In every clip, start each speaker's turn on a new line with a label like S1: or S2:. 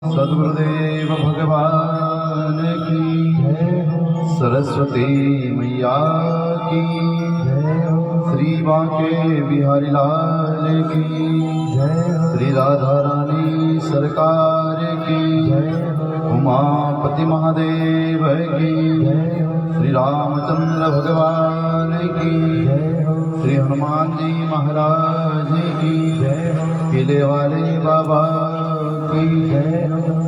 S1: सद्गुरुदेव भगवान की, सरस्वती मैया की, श्री बांके बिहारी लाल की, श्री राधा रानी सरकार की, उमापति महादेव की, श्री रामचंद्र भगवान की, श्री हनुमान जी महाराज की, किले वाले बाबा की,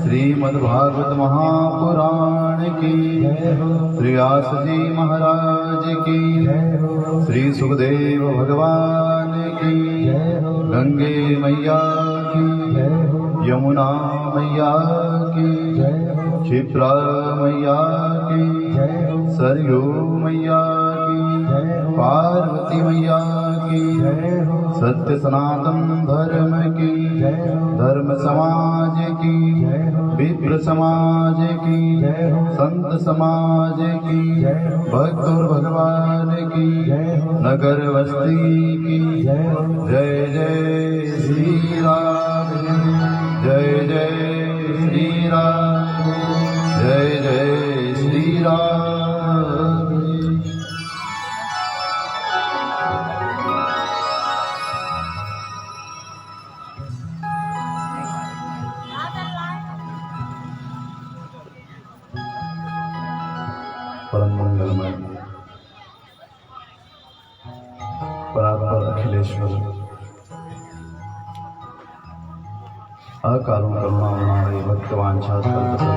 S1: श्रीमद्भागवत महापुराण की, श्री व्यास जी महाराज की, श्री सुखदेव भगवान की, गंगे मैया की, यमुना मैया की, क्षिप्रा मैया की, सरयू मैया की, पार्वती मैया की, सत्य सनातन धर्म की, धर्म समाज की, विप्र समाज की, संत समाज की, भक्त और भगवान की, नगर बस्ती की, जय जय श्री राम, जय जय श्री राम, जय जय श्री राम। परम मंगलमय परात्पर अखिलेश्वर अकारुण करुणामय भक्तवांछाकल्पतरु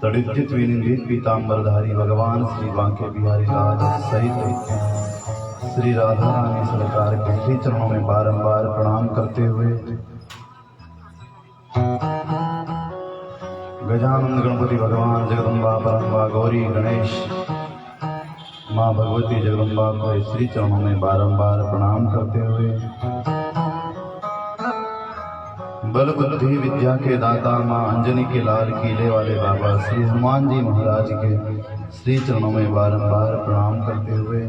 S1: तड़ित विनिंदित पीतांबरधारी भगवान श्री बांके बिहारी लाल सहित श्री राधा रानी सरकार के श्री चरणों में बारंबार प्रणाम करते हुए गजानंद गणपति भगवान जगदम्बा परम्बा गौरी गणेश माँ भगवती जगदम्बा को श्री चरणों में बारंबार प्रणाम करते हुए बल बुद्धि विद्या के दाता माँ अंजनी के लाल किले वाले बाबा श्री हनुमान जी महाराज के श्री चरणों में बारंबार प्रणाम करते हुए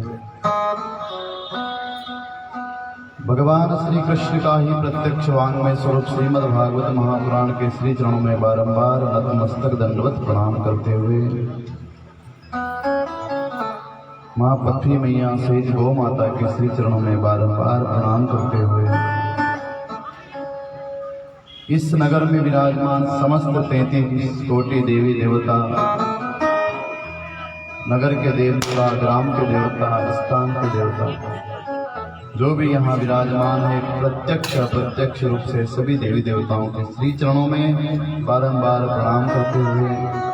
S1: भगवान श्री कृष्ण का ही प्रत्यक्ष वांग्मय स्वरूप श्रीमद् भागवत महापुराण के श्री चरणों में बारंबार नतमस्तक दंडवत प्रणाम करते हुए माँ पृथ्वी मैया सहित गौ माता के श्री चरणों में बारंबार प्रणाम करते हुए इस नगर में विराजमान समस्त 33 कोटि देवी देवता, नगर के देवता, ग्राम के देवता, स्थान के देवता जो भी यहाँ विराजमान है, प्रत्यक्ष अप्रत्यक्ष रूप से सभी देवी देवताओं के श्री चरणों में बारंबार प्रणाम करते हुए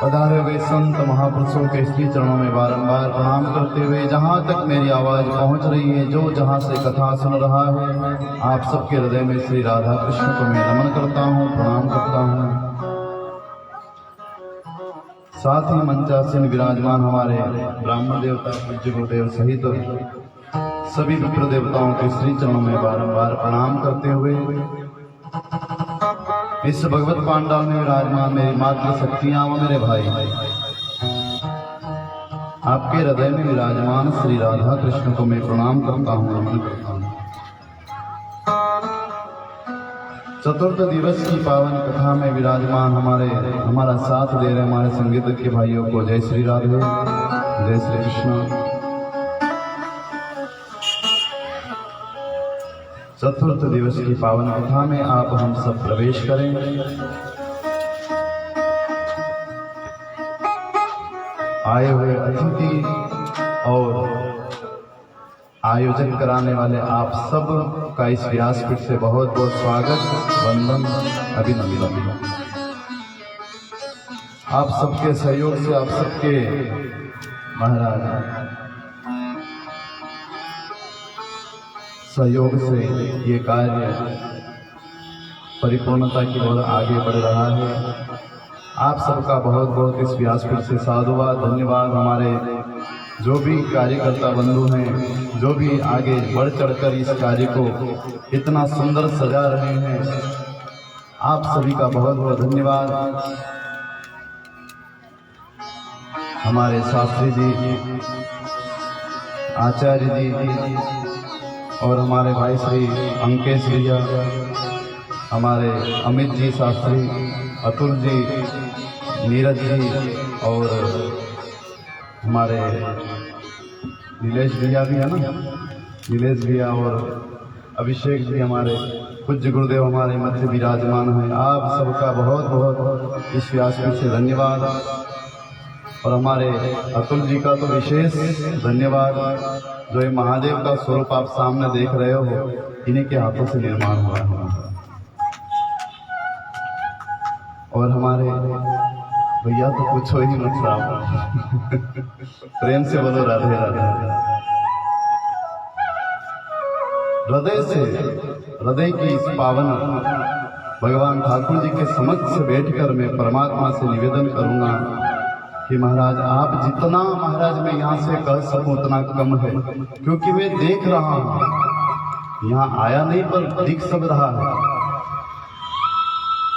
S1: पधारे हुए संत महापुरुषों के श्री चरणों में बारंबार प्रणाम करते हुए जहाँ तक मेरी आवाज पहुँच रही है, जो जहाँ से कथा सुन रहा है, आप सबके हृदय में श्री राधा कृष्ण को मैं नमन करता हूँ, प्रणाम करता हूँ। साथ ही मंचासीन विराजमान हमारे ब्राह्मण देवता पूज्य गुरुदेव सहित सभी विप्र देवताओं के श्री चरणों में बारंबार प्रणाम करते हुए इस भगवत पांडाल में विराजमान मेरी मातृ शक्तियां व मेरे भाई, आपके हृदय में विराजमान श्री राधा कृष्ण को मैं प्रणाम करता हूँ, नमन करता हूँ। चतुर्थ दिवस की पावन कथा में विराजमान हमारा साथ दे रहे हमारे संगीत के भाइयों को जय श्री राधे, जय श्री कृष्ण। चतुर्थ दिवस की पावन कथा में आप हम सब प्रवेश करें। आए हुए अतिथि और आयोजन कराने वाले आप सब का इस व्यासपीठ से बहुत बहुत स्वागत, वंदन, अभिनंदन। आप सबके सहयोग से, आप सबके महाराज सहयोग से ये कार्य परिपूर्णता की ओर आगे बढ़ रहा है। आप सबका बहुत बहुत इस व्यासपीठ से साधुवाद, धन्यवाद। हमारे जो भी कार्यकर्ता बंधु हैं, जो भी आगे बढ़ चढ़कर इस कार्य को इतना सुंदर सजा रहे हैं, आप सभी का बहुत बहुत धन्यवाद। हमारे शास्त्री जी, आचार्य जी, और हमारे भाई श्री अंकेश भैया, हमारे अमित जी शास्त्री, अतुल जी, नीरज जी और हमारे नीलेश भैया भी है ना, नीलेश भैया और अभिषेक जी, हमारे पूज्य गुरुदेव हमारे मध्य विराजमान हैं। आप सबका बहुत बहुत इस व्यासपीठ से धन्यवाद। और हमारे अतुल जी का तो विशेष धन्यवाद, जो ये महादेव का स्वरूप आप सामने देख रहे हो, इन्हीं के हाथों से निर्माण हुआ है। और हमारे भैया तो कुछ हो ही मत साहब प्रेम से बोलो राधे राधे। हृदय से, हृदय की इस पावन भगवान ठाकुर जी के समक्ष बैठकर मैं परमात्मा से निवेदन करूंगा कि महाराज आप जितना महाराज मैं यहाँ से कह सकूं उतना कम है, क्योंकि मैं देख रहा हूं, यहाँ आया नहीं पर दिख सब रहा है।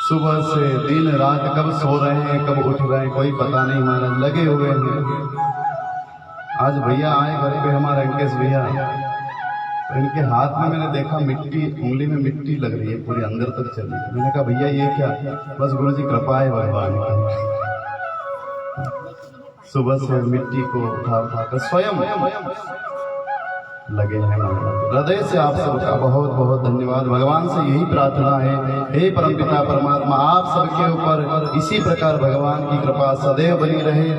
S1: सुबह से दिन रात कब सो रहे हैं कब उठ रहे हैं कोई पता नहीं, महाराज लगे हुए हैं। आज भैया आए घर पे, हमारे अंकेश भैया, तो इनके हाथ में मैंने देखा मिट्टी, उंगली में मिट्टी लग रही है पूरी अंदर तक चली। मैंने कहा भैया ये क्या? बस गुरु जी कृपा है भगवान की। सुबह से मिट्टी को उठा उठाकर स्वयं लगे हैं। हृदय से आप सबका बहुत बहुत धन्यवाद। भगवान से यही प्रार्थना है, हे परमपिता परमात्मा, आप सबके ऊपर इसी प्रकार भगवान की कृपा सदैव बनी रहे।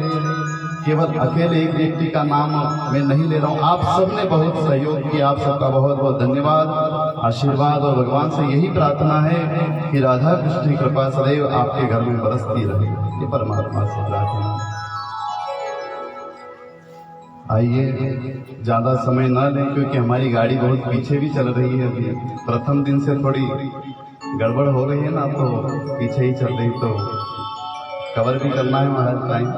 S1: केवल अकेले एक व्यक्ति का नाम मैं नहीं ले रहा हूँ, आप सबने बहुत सहयोग किया, आप सबका बहुत बहुत धन्यवाद, आशीर्वाद। और भगवान से यही प्रार्थना है कि राधा कृष्ण की कृपा सदैव आपके घर में बरसती रहे, ये परमात्मा से प्रार्थना। आइए ज्यादा समय न लें, क्योंकि हमारी गाड़ी बहुत पीछे भी चल रही है। अभी प्रथम दिन से थोड़ी गड़बड़ हो गई है ना, तो पीछे ही चल रही, तो कवर भी करना है महाराज टाइम।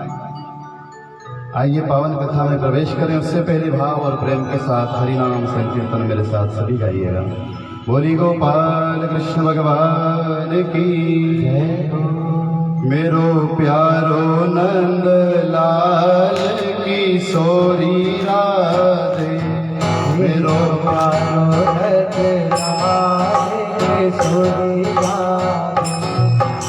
S1: आइए पावन कथा में प्रवेश करें। उससे पहले भाव और प्रेम के साथ हरि नाम संकीर्तन मेरे साथ सभी गाइएगा। बोली गोपाल कृष्ण भगवान की जय। मेरो प्यारो नंद लाल किशोरी राधे, मेरो प्यारो नंद लाल किशोरी राधे,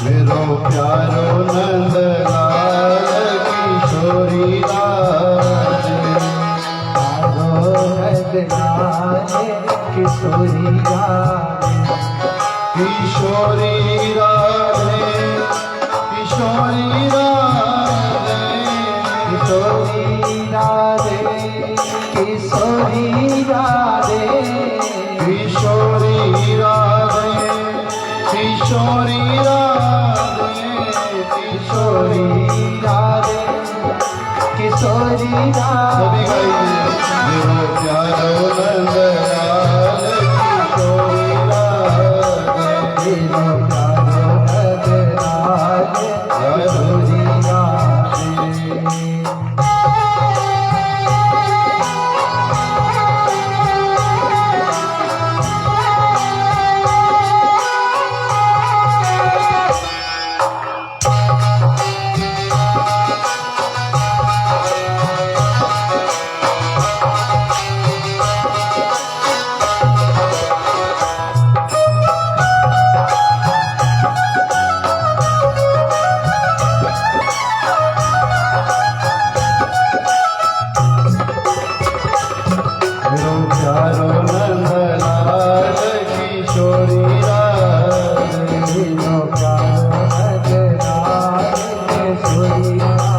S1: मेरो प्यारो नंद लाल किशोरी राधे, प्यारो नंद लाल किशोरी राधे, किशोरी राधे, किशोरी राधे, किशोरी राधे, किशोरी राधे, किशोरी राधे, किशोरी राधे, किशोरी राधे, किशोरी राधे। सभी गाइए। मेरो प्यारो नंद लाल किशोरी राधे, मेरो प्यारो नंद लाल किशोरी राधे।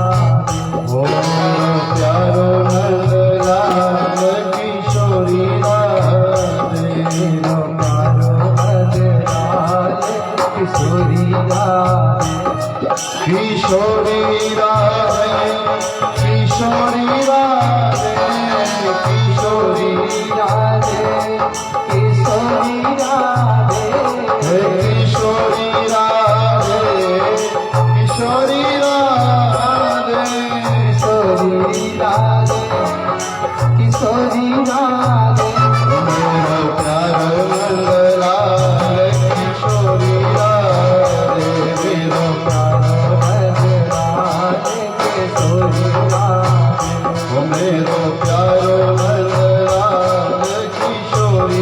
S1: किशोरी राधे, किशोरी राधे, किशोरी राधे, किशोरी राधे, किशोरी राधे, किशोरी राधे, किशोरी राधे, किशोरी राधे। मेरो प्यारो नंद लाल किशोरी राधे, मेरो प्यारो मेरो प्यारो नंद लाल किशोरी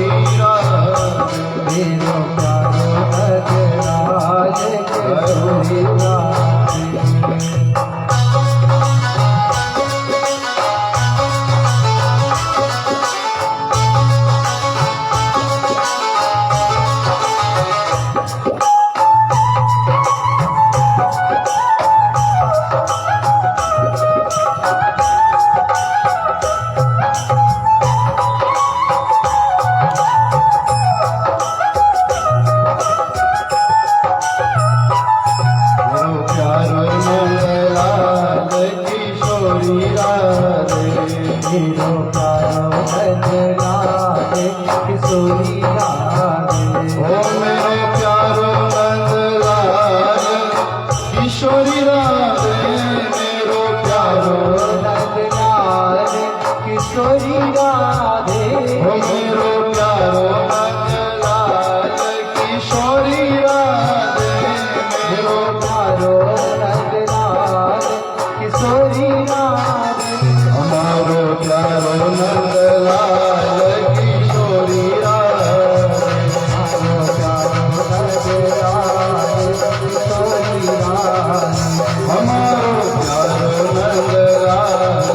S1: ओ मेरे प्यारो नंदलाल किशोरी राधे, मेरो प्यारो
S2: नंदलाल किशोरी राधे,
S1: ओ मेरो प्यारो नंदलाल किशोरी राधे, मेरो
S2: प्यारो नंदलाल किशोरी राधे,
S1: हमारो प्यारो नंदलाल किशोरी राधे,
S2: हमारो प्यारो नंदलाल किशोरी राधे,
S1: हमारो प्यारो नंदलाल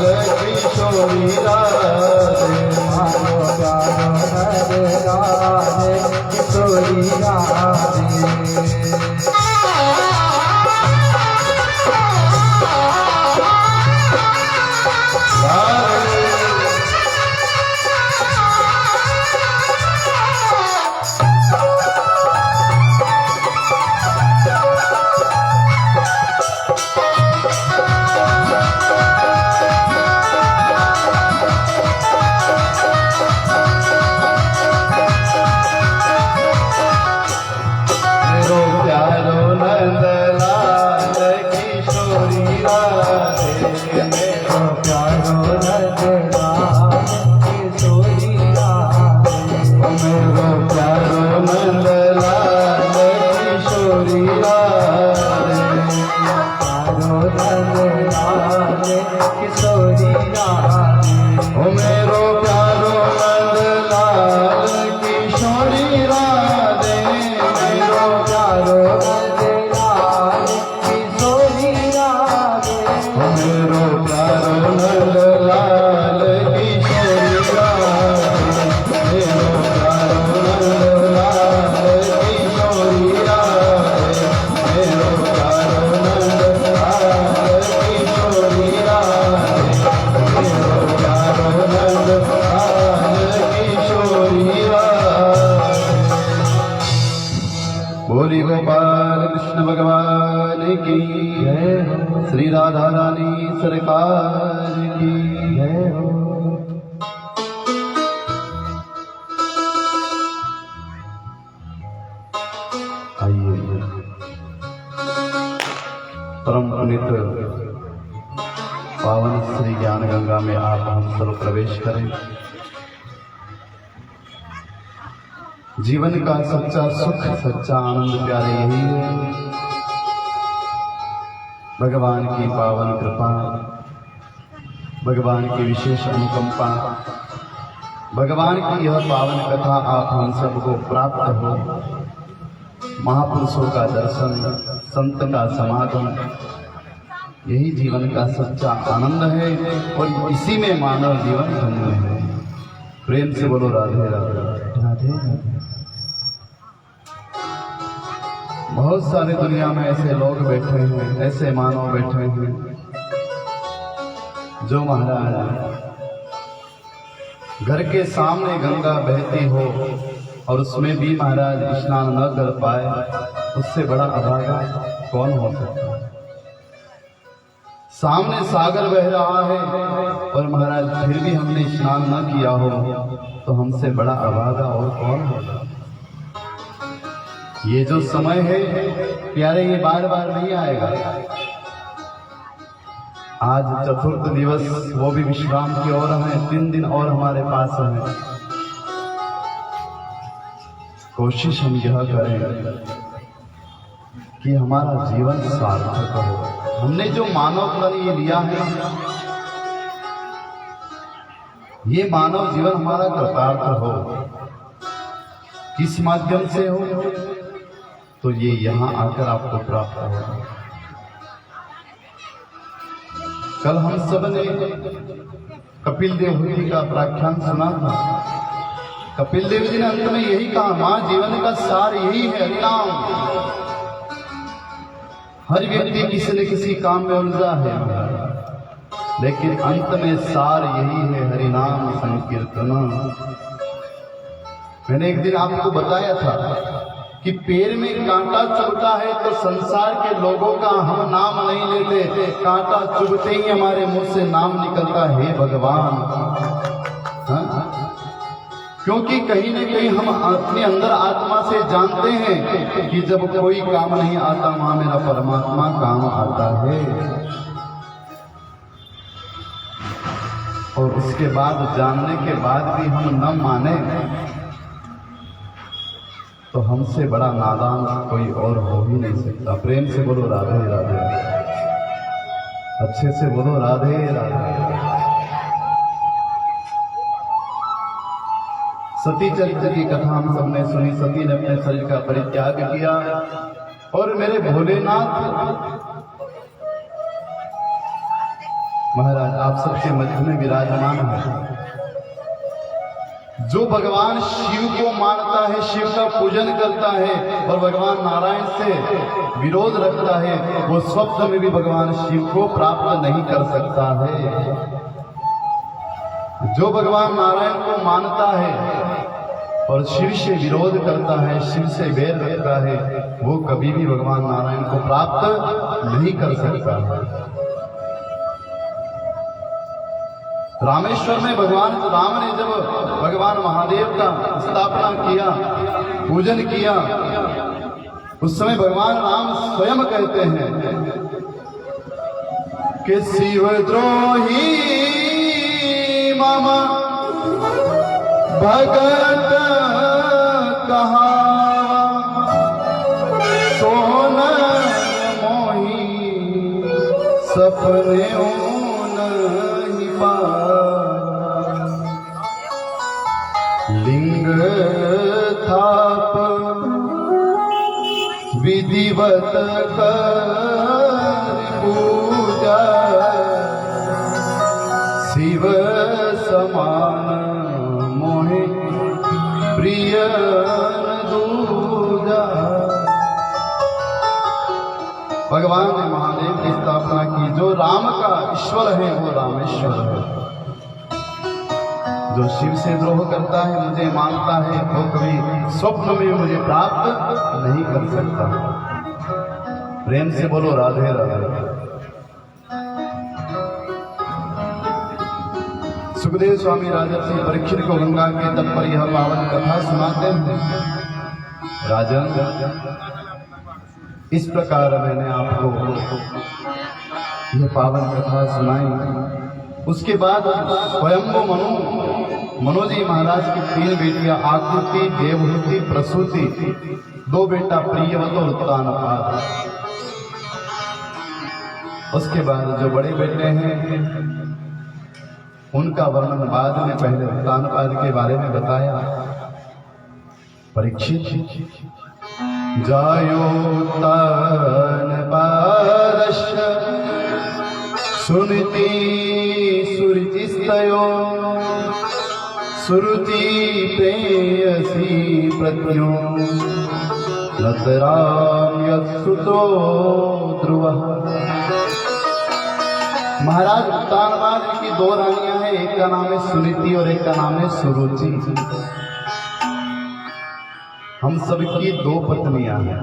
S1: किशोरी राधे,
S2: हमारो प्यारो नंदलाल किशोरी
S1: बोली गोपाल कृष्ण भगवान की
S2: जय,
S1: श्री राधा रानी सरकार की
S2: जय हो।
S1: आइए परम पुनित पावन श्री ज्ञान गंगा में आप हम सर्व प्रवेश करें। जीवन का सच्चा सुख, सच्चा आनंद प्यारे यही है। भगवान की पावन कृपा, भगवान की विशेष अनुकंपा, भगवान की यह पावन कथा आप हम सबको प्राप्त हो। महापुरुषों का दर्शन, संत का समागम, यही जीवन का सच्चा आनंद है और इसी में मानव जीवन धन्य है। प्रेम से बोलो राधे राधे
S2: राधे।
S1: बहुत सारे दुनिया में ऐसे लोग बैठे हैं, ऐसे मानव बैठे हैं जो महाराज घर के सामने गंगा बहती हो और उसमें भी महाराज स्नान न कर पाए, उससे बड़ा अभागा कौन हो सकता है। सामने सागर बह रहा है और महाराज फिर भी हमने स्नान न किया हो तो हमसे बड़ा अभागा और कौन होगा। ये जो समय है प्यारे, ये बार बार नहीं आएगा। आज चतुर्थ दिवस, वो भी विश्राम की ओर है, 3 दिन और हमारे पास है। कोशिश हम यह करें कि हमारा जीवन सार्थक हो। हमने जो मानव तन ये लिया है, ये मानव जीवन हमारा कृतार्थ हो। किस माध्यम से हो, तो ये यहाँ आकर आपको प्राप्त होगा। कल हम सब ने कपिल देव जी का व्याख्यान सुना था। कपिल देव जी ने अंत में यही कहा, मां जीवन का सार यही है, हरिनाम। हर व्यक्ति किसी न किसी काम में उलझा है, लेकिन अंत में सार यही है, हरिनाम संकीर्तन। मैंने एक दिन आपको बताया था कि पैर में कांटा चुभता है तो संसार के लोगों का हम नाम नहीं लेते, कांटा चुभते ही हमारे मुंह से नाम निकलता है भगवान। क्योंकि कहीं न कहीं हम अपने अंदर आत्मा से जानते हैं कि जब कोई काम नहीं आता वहां मेरा परमात्मा काम आता है। और उसके बाद जानने के बाद भी हम न माने तो हमसे बड़ा नादान कोई और हो ही नहीं सकता। प्रेम से बोलो राधे राधे, अच्छे से बोलो राधे राधे। सती चरित्र की कथा हम सबने सुनी। सती ने अपने शरीर का परित्याग किया और मेरे भोलेनाथ महाराज आप सबके मध्य में विराजमान है। जो भगवान शिव को मानता है, शिव का पूजन करता है और भगवान नारायण से विरोध रखता है, वो स्वप्न में भी भगवान शिव को प्राप्त नहीं कर सकता है। जो भगवान नारायण को मानता है और शिव से विरोध करता है, शिव से बैर रखता है, वो कभी भी भगवान नारायण को प्राप्त नहीं कर सकता। रामेश्वर में भगवान राम ने जब भगवान महादेव का स्थापना किया, पूजन किया, उस समय भगवान राम स्वयं कहते हैं कि शिवद्रोही मम भगत कहा सोन मोही सपने नहीं पाया। लिंग थाप विधिवत कर पूजा शिव समान मोहे प्रिय दूजा। भगवान ने महादेव की स्थापना की। जो राम का ईश्वर है वो रामेश्वर है। जो शिव से द्रोह करता है, मुझे मानता है, वो कभी स्वप्न में मुझे प्राप्त नहीं कर सकता। प्रेम से बोलो राधे राधे। सुखदेव स्वामी राजर्षि परीक्षित को गंगा के तट पर यह पावन कथा सुनाते हैं। राजन, इस प्रकार मैंने आपको यह पावन कथा सुनाई। उसके बाद स्वयंभू मनु जी महाराज की 3 बेटियां आकृति, देवहूति, प्रसूति, 2 बेटा प्रियव्रत और उत्तानपाद। उसके बाद जो बड़े बेटे हैं उनका वर्णन बाद में, पहले उत्तानपाद के बारे में बताया। परीक्षित जायो उत्तानपादस्य सुनीति सुरुचिस्तयो सुरुचि प्रेयसी प्रत्यो नतराम यत्सुतो ध्रुवः। महाराज उत्तानपाद की 2 रानियां हैं, एक का नाम है सुनीति और एक का नाम है सुरुचि। हम सबकी 2 पत्नियां हैं,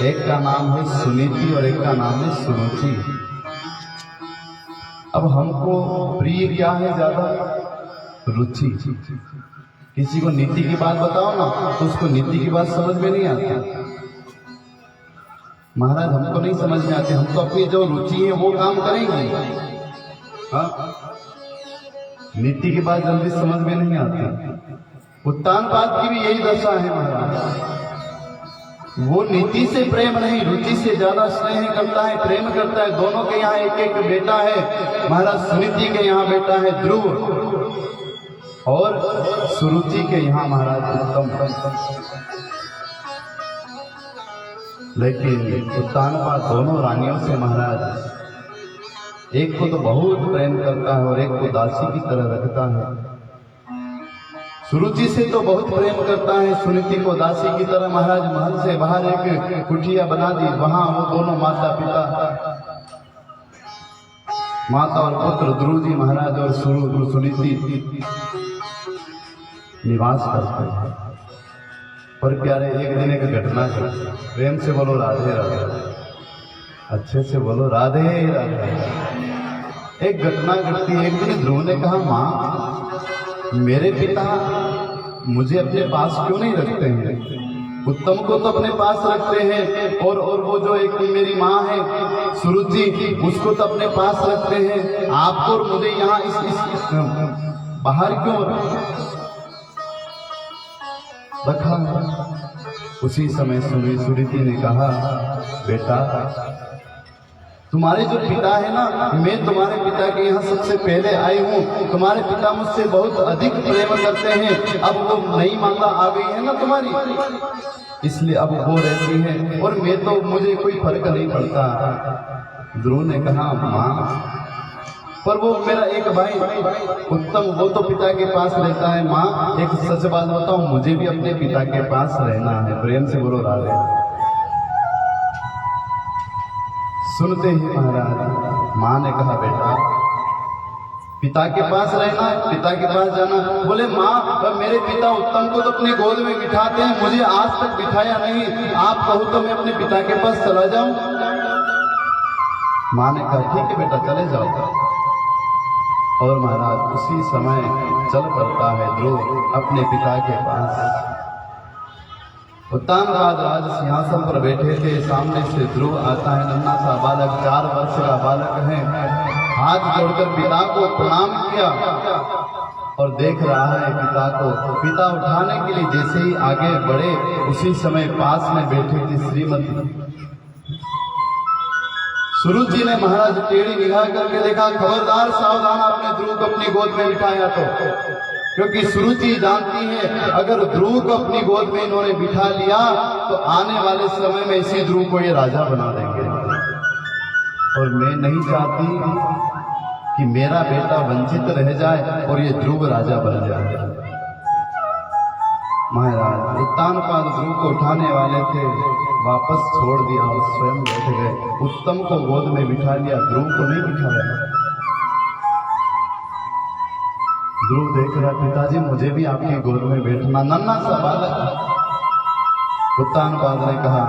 S1: एक का नाम है सुनीति और एक का नाम है सुरुचि। अब हमको प्रिय क्या है ज्यादा? रुचि। किसी को नीति की बात बताओ ना तो उसको नीति की बात समझ में नहीं आती। महाराज हमको नहीं समझ में आती, हम तो अपनी जो रुचि है वो काम करेंगे। हाँ, नीति की बात जल्दी समझ में नहीं आती। उत्तानपाद की भी यही दशा है महाराज। वो नीति से प्रेम नहीं, रुचि से ज्यादा स्नेह करता है, प्रेम करता है। दोनों के यहाँ एक एक बेटा है। महाराज सुनीति के यहाँ बेटा है ध्रुव और सुरुचि के यहाँ महाराज उत्तम। लेकिन उत्तानपाद दोनों रानियों से महाराज एक को तो बहुत प्रेम करता है और एक को दासी की तरह रखता है। सुरुचि से तो बहुत प्रेम करता है, सुनीति को दासी की तरह। महाराज महल से बाहर एक कुटिया बना दी, वहां वो दोनों माता पिता, माता और पुत्र ध्रुव जी महाराज और सुनीति निवास करते हैं। पर प्यारे एक दिन एक घटना घटी। प्रेम से बोलो राधे राधे, अच्छे से बोलो राधे राधे। एक घटना घटती। एक दिन ध्रुव ने कहा, माँ मेरे पिता मुझे अपने पास क्यों नहीं रखते हैं? उत्तम को तो अपने पास रखते हैं, और वो जो एक मेरी माँ है सुरुचि जी, उसको तो अपने पास रखते हैं। आपको और मुझे यहाँ इस बाहर क्यों रखा है? उसी समय सुरीति ने कहा, बेटा तुम्हारे जो पिता है ना, मैं तुम्हारे पिता के यहाँ सबसे पहले आई हूँ। तुम्हारे पिता मुझसे बहुत अधिक प्रेम करते हैं। अब वो नई मांगा आ गई है ना तुम्हारी, इसलिए अब वो रहती है, और मैं तो मुझे कोई फर्क नहीं पड़ता। ध्रुव ने कहा, माँ पर वो मेरा एक भाई उत्तम, वो तो पिता के पास रहता है। माँ एक सच बात बताऊं, मुझे भी अपने पिता के पास रहना है। प्रेम से बोलो राधे। सुनते ही महाराज माँ ने कहा, बेटा पिता के पास रहना है, पिता के पास जाना। बोले माँ मेरे पिता उत्तम को तो अपनी गोद में बिठाते हैं, मुझे आज तक बिठाया नहीं। आप कहो तो मैं अपने पिता के पास चला जाऊं? माँ ने कहा, ठीक है बेटा चले जाओ। और महाराज उसी समय चल पड़ता है ध्रुव अपने पिता के पास। उत्तानपाद राज सिंहासन पर बैठे थे, सामने से ध्रुव आता है, नन्हा सा बालक, 4 वर्ष का बालक है। हाथ जोड़कर पिता को प्रणाम किया और देख रहा है पिता को। पिता उठाने के लिए जैसे ही आगे बढ़े, उसी समय पास में बैठी थी श्रीमती सुरुचि ने महाराज टेढ़ी निगाह करके देखा, खबरदार सावधान, आपने ध्रुव को अपनी गोद में बिठाया तो। क्योंकि सुरुचि जानती है अगर ध्रुव को अपनी गोद में इन्होंने बिठा लिया तो आने वाले समय में इसी ध्रुव को ये राजा बना देंगे, और मैं नहीं चाहती कि मेरा बेटा वंचित रह जाए और ये ध्रुव राजा बन जाए। महाराज उत्तानपाद ध्रुव को उठाने वाले थे, वापस छोड़ दिया और स्वयं बैठ गए। उत्तम को गोद में बिठा लिया, ध्रुव को नहीं बिठाया। ध्रुव देख रहा, पिताजी मुझे भी आपकी गोद में बैठना, नन्हा सा बालक। उत्तानपाद ने कहा,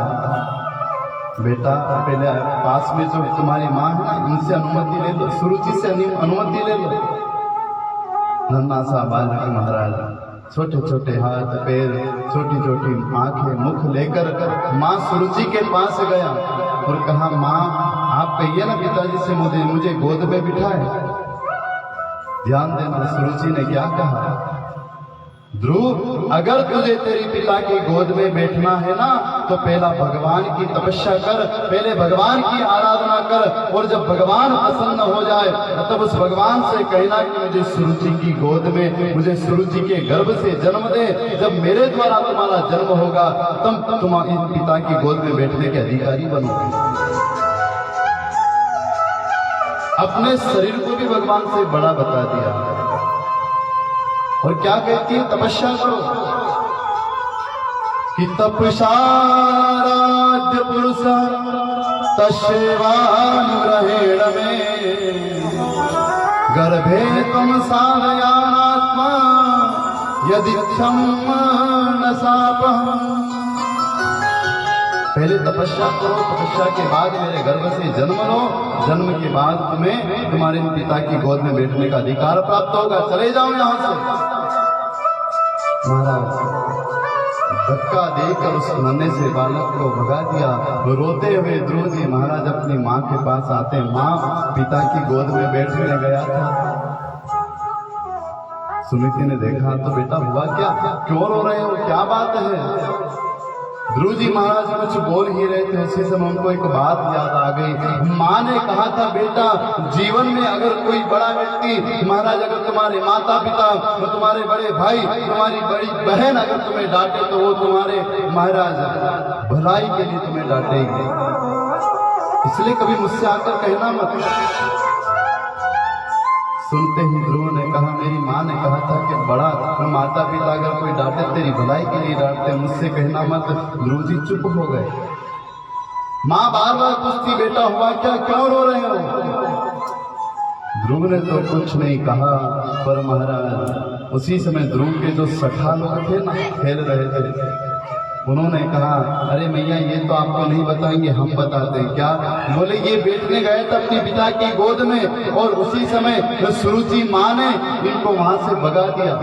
S1: बेटा पहले पास में जो तुम्हारी माँ है ना, उनसे अनुमति ले लो, सुरुचि से अनुमति ले लो। नन्हा सा बालक महाराज, छोटे छोटे हाथ पैर, छोटी छोटी आंखें, मुख लेकर माँ सुरुचि के पास गया और कहा, माँ आप कहिए ना पिताजी से मुझे गोद में बिठाए। ध्यान देना सुरुचि ने क्या कहा, ध्रुव अगर तुझे तेरी पिता की गोद में बैठना है ना, तो पहला भगवान की तपस्या कर, पहले भगवान की आराधना कर, और जब भगवान प्रसन्न हो जाए तब उस भगवान से कहना कि मुझे सुरुचि की गोद में, मुझे सुरुचि के गर्भ से जन्म दे। जब मेरे द्वारा तुम्हारा जन्म होगा तब तुम पिता की गोद में बैठने के अधिकारी बनोगे। अपने शरीर को भी भगवान से बड़ा बता दिया। और क्या कहती है, तपस्या करो कि तपसाराध्य पुरुष तस्यैवानुग्रहेण में गर्भे तुम साधयानात्मा यदिच्छं न शापः। पहले तपस्या करो, तपस्या के बाद मेरे गर्भ से जन्म लो, जन्म के बाद तुम्हें तुम्हारे पिता की गोद में बैठने का अधिकार प्राप्त होगा। चले जाओ यहाँ से। महाराज धक्का देकर उस नन्हे से बालक को भगा दिया। रोते हुए ध्रुव जी महाराज अपनी माँ के पास आते, माँ पिता की गोद में बैठने गया था। सुनीति ने देखा तो बेटा हुआ क्या, क्यों रो रहे हो, क्या बात है? ध्रुव जी महाराज कुछ बोल ही रहे थे, उसी समय उनको एक बात याद आ गई। माँ ने कहा था, बेटा जीवन में अगर कोई बड़ा व्यक्ति, महाराज अगर तुम्हारे माता पिता, तुम्हारे बड़े भाई, तुम्हारी बड़ी बहन अगर तुम्हें डांटे तो वो तुम्हारे महाराज भलाई के लिए तुम्हें डांटेगी, इसलिए कभी मुझसे आकर कहना मत। सुनते ही ध्रुव ने कहा, मेरी माँ ने कहा था कि बड़ा माता पिता अगर कोई डांटे तेरी भलाई के लिए डांटते, मुझसे कहना मत। ध्रुव जी चुप हो गए। माँ बार बार पूछती, बेटा हुआ क्या, क्यों रो रहे हो? ध्रुव ने तो कुछ नहीं कहा, पर महाराज उसी समय ध्रुव के जो सखा लोग थे ना, खेल रहे थे, उन्होंने कहा, अरे मैया ये तो आपको नहीं बताएंगे, हम बताते हैं। क्या? बोले ये बैठने गए थे अपने पिता की गोद में, और उसी समय सुरुचि माँ ने इनको वहां से भगा दिया।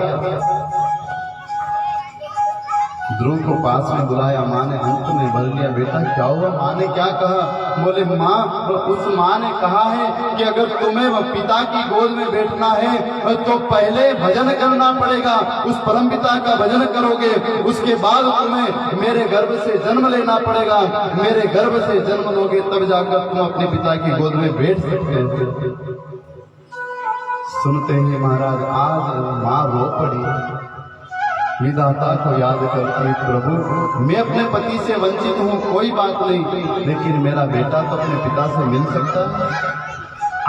S1: ध्रुव को पास में बुलाया, माँ ने अंत में भर लिया। बेटा क्या हुआ? माँ ने क्या कहा? बोले माँ, उस माँ ने कहा है कि अगर तुम्हें पिता की गोद में बैठना है तो पहले भजन करना पड़ेगा, उस परम पिता का भजन करोगे, उसके बाद तुम्हें मेरे गर्भ से जन्म लेना पड़ेगा, मेरे गर्भ से जन्म लोगे तब जाकर तुम अपने पिता की गोद में बैठ सकते हो। सुनते हैं महाराज आज माँ रो पड़ी, विधाता को याद करके, प्रभु मैं अपने पति से वंचित हूँ, कोई बात नहीं, लेकिन मेरा बेटा तो अपने पिता से मिल सकता है।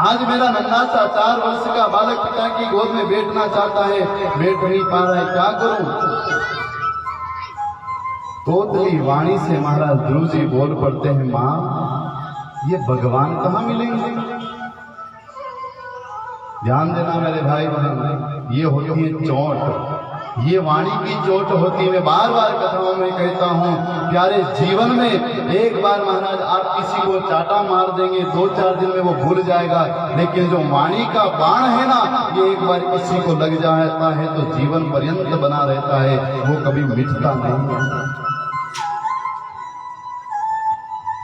S1: आज मेरा नन्हा सा 4 वर्ष का बालक पिता की गोद में बैठना चाहता है, बैठ नहीं पा रहा है, क्या करूं? तोतली वाणी से महाराज ध्रुव जी बोल पड़ते हैं, माँ ये भगवान कहाँ मिलेंगे? ध्यान देना मेरे भाई बहन, ये होती है चोट, ये वाणी की चोट होती है। मैं बार बार कथाओं में कहता हूँ, प्यारे जीवन में एक बार महाराज आप किसी को चाटा मार देंगे, 2-4 दिन में वो भूल जाएगा, लेकिन जो वाणी का बाण है ना, ये एक बार किसी को लग जाता है तो जीवन पर्यंत बना रहता है, वो कभी मिटता नहीं है।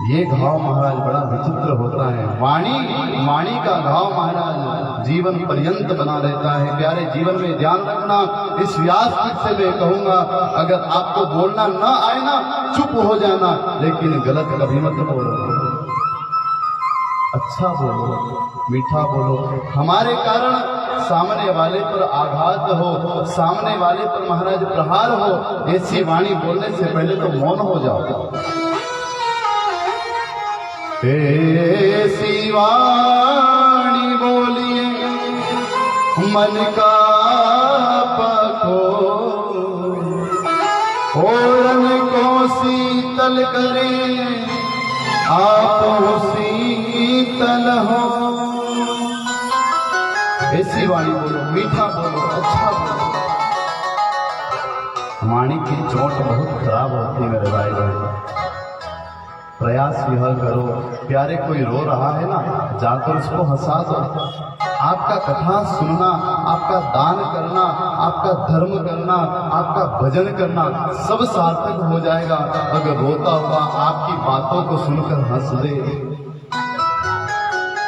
S1: ये घाव महाराज बड़ा विचित्र होता है, वाणी का घाव महाराज जीवन पर्यंत बना रहता है। प्यारे जीवन में ध्यान रखना, इस व्यास से मैं कहूंगा, अगर आपको बोलना ना आए ना, चुप हो जाना, लेकिन गलत कभी मत बोलो, अच्छा बोलो, मीठा बोलो। हमारे कारण सामने वाले पर आघात हो, सामने वाले पर महाराज प्रहार हो, ऐसी वाणी बोलने से पहले तो मौन हो जाओ। ऐसी वाणी बोलिए मन का पखो, ओरन को शीतल करे, आप शीतल हो। ऐसी वाणी बोलो, मीठा बोलो, अच्छा बोलो। वाणी की चोट बहुत खराब होती है मेरे भाई बहन। प्रयास यह करो, प्यारे कोई रो रहा है ना, जाकर उसको हंसा दो। आपका कथा सुनना, आपका दान करना, आपका धर्म करना, आपका भजन करना सब सार्थक हो जाएगा अगर रोता हुआ आपकी बातों को सुनकर हंस दे।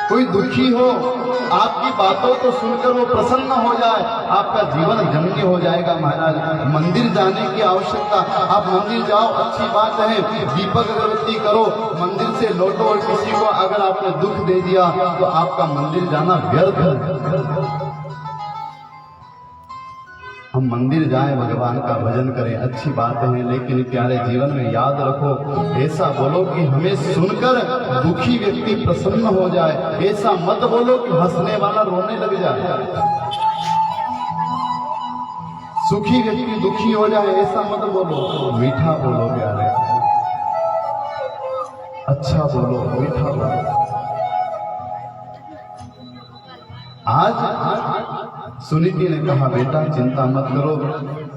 S1: कोई दुखी हो, आपकी बातों को सुनकर वो प्रसन्न हो जाए, आपका जीवन धन्य हो जाएगा। महाराज मंदिर जाने की आवश्यकता, आप मंदिर जाओ, अच्छी बात है, दीपक अगरबत्ती करो, मंदिर से लौटो, और किसी को अगर आपने दुख दे दिया तो आपका मंदिर जाना व्यर्थ है। हम मंदिर जाएं, भगवान का भजन करें, अच्छी बात है, लेकिन प्यारे जीवन में याद रखो, ऐसा बोलो कि हमें सुनकर दुखी व्यक्ति प्रसन्न हो जाए, ऐसा मत बोलो कि हंसने वाला रोने लग जाए, सुखी व्यक्ति दुखी हो जाए, ऐसा मत बोलो। मीठा बोलो प्यारे, अच्छा बोलो, मीठा बोलो। आज सुनीति ने कहा, बेटा चिंता मत करो।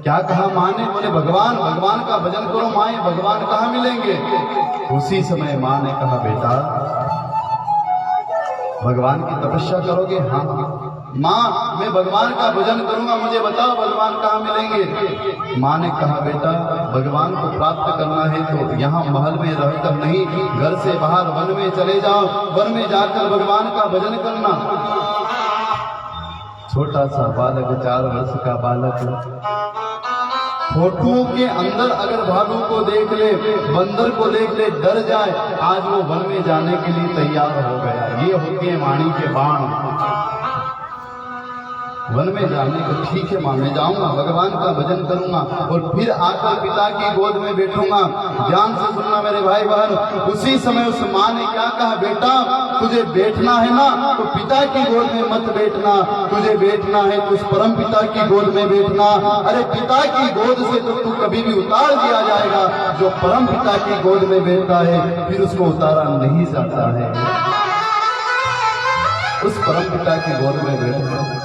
S1: क्या कहा माँ ने? बोले भगवान का भजन करो माँ, भगवान कहाँ मिलेंगे? उसी समय माँ ने कहा, बेटा भगवान की तपस्या करोगे? हाँ माँ, मैं भगवान का भजन करूंगा, मुझे बताओ भगवान कहाँ मिलेंगे? माँ ने कहा, बेटा भगवान को प्राप्त करना है तो यहाँ महल में रहकर नहीं, घर से बाहर वन में चले जाओ, वन में जाकर भगवान का भजन करना। छोटा सा बालक, 4 वर्ष का बालक, फोटो के अंदर अगर भालू को देख ले, बंदर को देख ले, डर जाए, आज वो वन में जाने के लिए तैयार हो गया। ये होते हैं वाणी के बाण। वन में जाने को ठीक है माँ, मैं जाऊंगा, भगवान का भजन करूंगा और फिर आकर पिता की गोद में बैठूंगा। ध्यान से सुनना मेरे भाई बहन, उसी समय उस माँ ने क्या कहा, बेटा तुझे बैठना है ना तो पिता की गोद में मत बैठना, तुझे बैठना है तो उस परम पिता की गोद में बैठना। अरे पिता की गोद से तो तू कभी भी उतार दिया जाएगा, जो परम पिता की गोद में बैठता है फिर उसको उतारा नहीं जाता है। उस परम पिता की गोद में बैठना,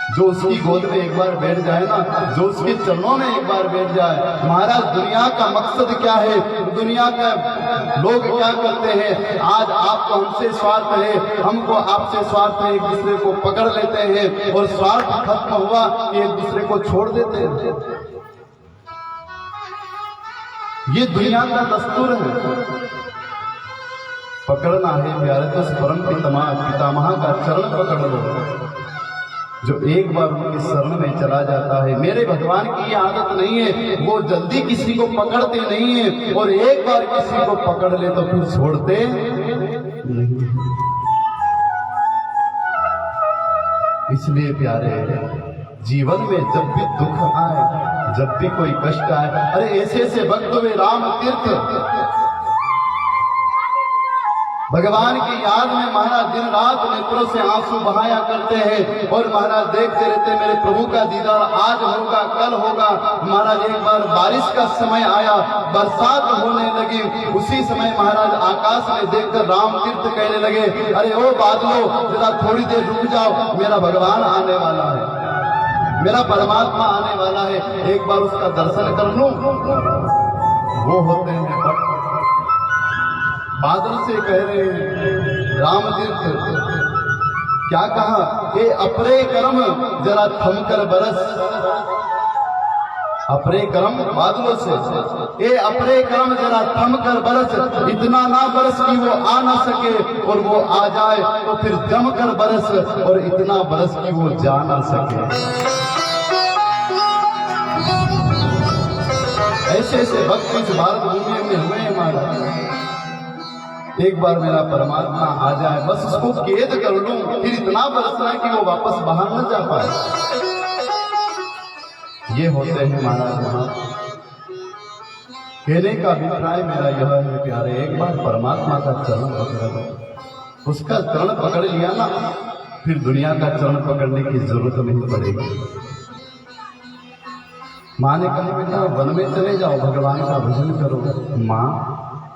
S1: जो उसकी गोद में एक बार बैठ जाए ना, जो उसके चरणों में एक बार बैठ जाए। महाराज दुनिया का मकसद क्या है, दुनिया का लोग क्या करते हैं, आज आपको हमसे स्वार्थ है, हमको आपसे स्वार्थ है, एक दूसरे को पकड़ लेते हैं और स्वार्थ खत्म हुआ कि एक दूसरे को छोड़ देते हैं। ये दुनिया का दस्तूर है। पकड़ना है प्यारे तो परम पितामह का चरण पकड़ लो। जो एक बार उनके शरण में चला जाता है, मेरे भगवान की ये आदत नहीं है, वो जल्दी किसी को पकड़ते नहीं है, और एक बार किसी को पकड़ ले तो फिर छोड़ते नहीं। इसलिए प्यारे जीवन में जब भी दुख आए, जब भी कोई कष्ट आए, अरे ऐसे ऐसे भक्त हुए राम तीर्थ भगवान की याद में महाराज दिन रात नेत्रों से आंसू बहाया करते हैं, और महाराज देखते रहते मेरे प्रभु का दीदार आज होगा कल होगा। महाराज एक बार बारिश का समय आया, बरसात होने लगी, उसी समय महाराज आकाश में देखकर राम तीर्थ कहने लगे, अरे ओ बादलों जरा थोड़ी देर रुक जाओ, मेरा भगवान आने वाला है, मेरा परमात्मा आने वाला है, एक बार उसका दर्शन कर लूं। वो होते हैं भक्त, बादल से कह रहे हैं राम तीर्थ, क्या कहा, ये अपरे कर्म जरा थमकर बरस, अपरे कर्म बादलों से, ये अपरे कर्म जरा थमकर बरस, इतना ना बरस कि वो आ ना सके, और वो आ जाए तो फिर जमकर बरस, और इतना बरस कि वो जा ना सके। ऐसे ऐसे भक्त इस भारत भूमि में हुए हमारा। एक बार मेरा परमात्मा आ जाए, बस उसको कैद कर लूं, फिर इतना बरसना है कि वो वापस बाहर न जा पाए। ये होते हैं महाराज महाराज। कहने का अभिप्राय मेरा यह है प्यारे, एक बार परमात्मा का चरण पकड़ लो, उसका चरण पकड़ लिया ना, फिर दुनिया का चरण पकड़ने की जरूरत नहीं पड़ेगी। माँ ने कहा बेटा वन में चले जाओ, भगवान का भजन करो। माँ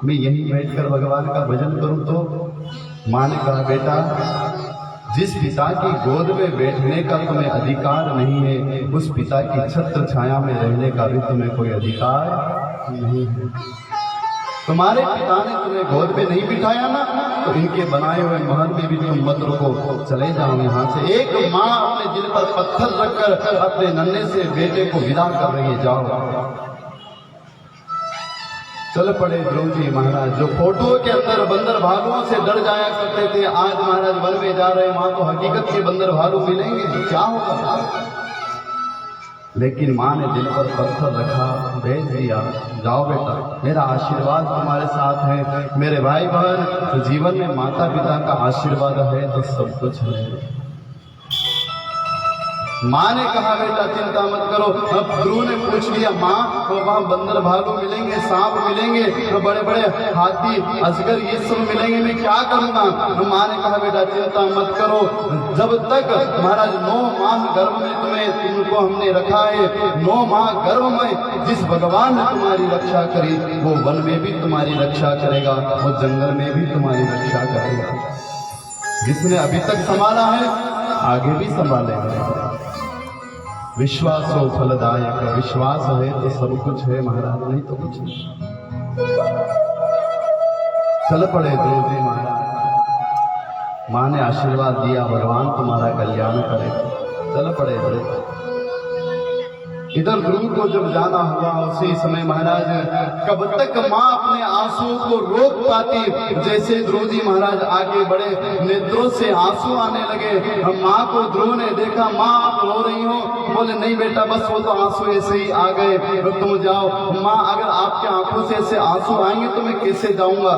S1: मैं यहीं बैठकर भगवान का भजन करूं? तो माँ ने कहा बेटा जिस पिता की गोद में बैठने का तुम्हें अधिकार नहीं है, उस पिता की छत्र छाया में रहने का भी तुम्हें कोई अधिकार नहीं है। तुम्हारे पिता ने तुम्हें गोद में नहीं बिठाया ना, तो इनके बनाए हुए महल में भी तुम मत रुको, चले जाओ यहाँ से। एक माँ अपने दिल पर पत्थर रखकर अपने नन्हे से बेटे को विदा कर रही है, जाओ। चल पड़े ध्रुव जी महाराज, जो फोटो के अंदर बंदर भालुओं से डर जाया करते थे, आज महाराज वन में जा रहे, वहां तो हकीकत के बंदर भालू मिलेंगे, क्या होगा। लेकिन माँ ने दिल पर पत्थर रखा, भेज दिया, जाओ बेटा, मेरा आशीर्वाद तुम्हारे साथ है। मेरे भाई बहन, जीवन में माता पिता का आशीर्वाद है तो सब कुछ है। माँ ने कहा बेटा चिंता मत करो। अब ध्रुव ने पूछ लिया माँ तो वहाँ बंदर भालू मिलेंगे, सांप मिलेंगे, तो बड़े बड़े हाथी अजगर ये सब मिलेंगे, मैं क्या करूँगा। तो माँ ने कहा बेटा चिंता मत करो, जब तक महाराज 9 माह गर्भ में तुमको हमने रखा है, 9 माह गर्भ में जिस भगवान ने तुम्हारी रक्षा करी, वो वन में भी तुम्हारी रक्षा करेगा, वो जंगल में भी तुम्हारी रक्षा करेगा। जिसने अभी तक संभाला है आगे भी संभालेगा। विश्वास हो फलदायक, विश्वास है तो सब कुछ है महाराज, नहीं तो कुछ नहीं। चल पड़े ध्रुव जी महाराज, माँ ने आशीर्वाद दिया, भगवान तुम्हारा कल्याण करे। चल पड़े ध्रुव। इधर ध्रुव को जब जाना हुआ, उसी समय महाराज कब तक माँ अपने आंसुओं को रोक पाती। जैसे ध्रुव जी महाराज आगे बढ़े, नेत्रों से आंसू आने लगे। माँ को ध्रुव ने देखा, माँ आप रो रही हो? बोले नहीं बेटा, बस वो तो आंसू ऐसे ही आ गए, तुम जाओ। माँ अगर आपके आंखों से ऐसे आंसू आएंगे तो मैं कैसे जाऊंगा।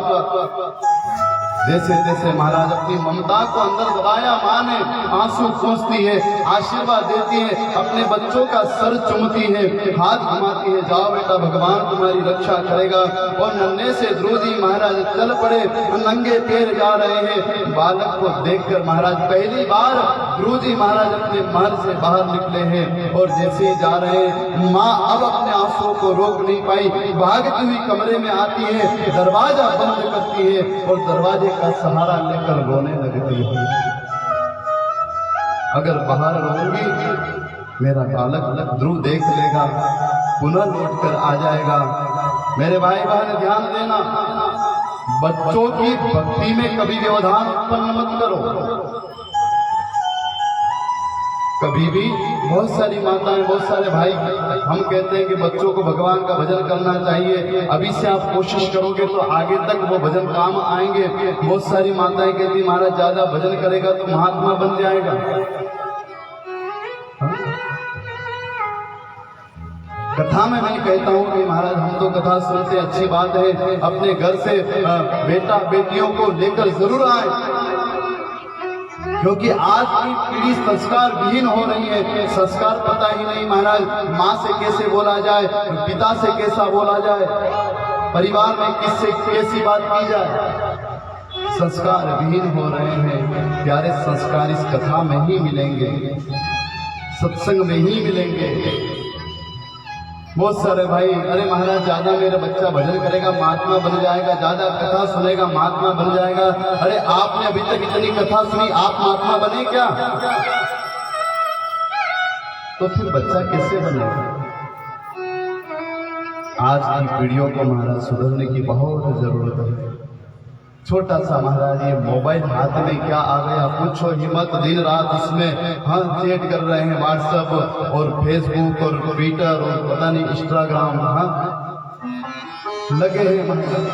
S1: जैसे जैसे महाराज अपनी ममता को अंदर दबाया, माँ ने आंसू पोंछती है, आशीर्वाद देती है, अपने बच्चों का सर चूमती है, हाथ घुमाती है, जाओ बेटा भगवान तुम्हारी रक्षा करेगा। और नन्हे से ध्रुव जी महाराज चल पड़े, नंगे पैर जा रहे हैं। बालक को देखकर महाराज पहली बार ध्रुव जी महाराज अपने महल से बाहर निकले हैं, और जैसे ही जा रहे हैं, माँ अब अपने आंसुओं को रोक नहीं पाई, भागती हुई कमरे में आती है, दरवाजा बंद करती है और दरवाजे का सहारा लेकर रोने लगती है। अगर बाहर रोऊंगी मेरा बालक ध्रुव देख लेगा, पुनः लौट कर आ जाएगा। मेरे भाई बहन ध्यान देना, बच्चों की भक्ति में कभी व्यवधान उत्पन्न मत करो। कभी भी बहुत सारी माताएं, बहुत सारे भाई हम कहते हैं कि बच्चों को भगवान का भजन करना चाहिए, अभी से आप कोशिश करोगे तो आगे तक वो भजन काम आएंगे। बहुत सारी माताएं कहती महाराज ज्यादा भजन करेगा तो महात्मा बन जाएगा। कथा में मैं कहता हूँ कि महाराज हम तो कथा सुनते, अच्छी बात है, अपने घर से बेटा बेटियों को लेकर जरूर आए, क्योंकि आज की पीढ़ी संस्कार विहीन हो रही है। संस्कार पता ही नहीं महाराज, माँ से कैसे बोला जाए, पिता से कैसा बोला जाए, परिवार में किससे कैसी बात की जाए। संस्कार विहीन हो रहे हैं। प्यारे संस्कार इस कथा में ही मिलेंगे, सत्संग में ही मिलेंगे। बहुत सारे भाई, अरे महाराज ज्यादा मेरा बच्चा भजन करेगा महात्मा बन जाएगा, ज्यादा कथा सुनेगा महात्मा बन जाएगा। अरे आपने अभी तक इतनी कथा सुनी, आप महात्मा बने क्या? तो फिर बच्चा कैसे बनेगा? आज की पीढ़ियों को महाराज सुधरने की बहुत जरूरत है। छोटा सा महाराज ये मोबाइल हाथ में क्या आ गया, पूछो ही मत। दिन रात इसमें चैट कर रहे हैं, व्हाट्सएप और फेसबुक और ट्विटर और पता नहीं इंस्टाग्राम लगे हैं महाराज।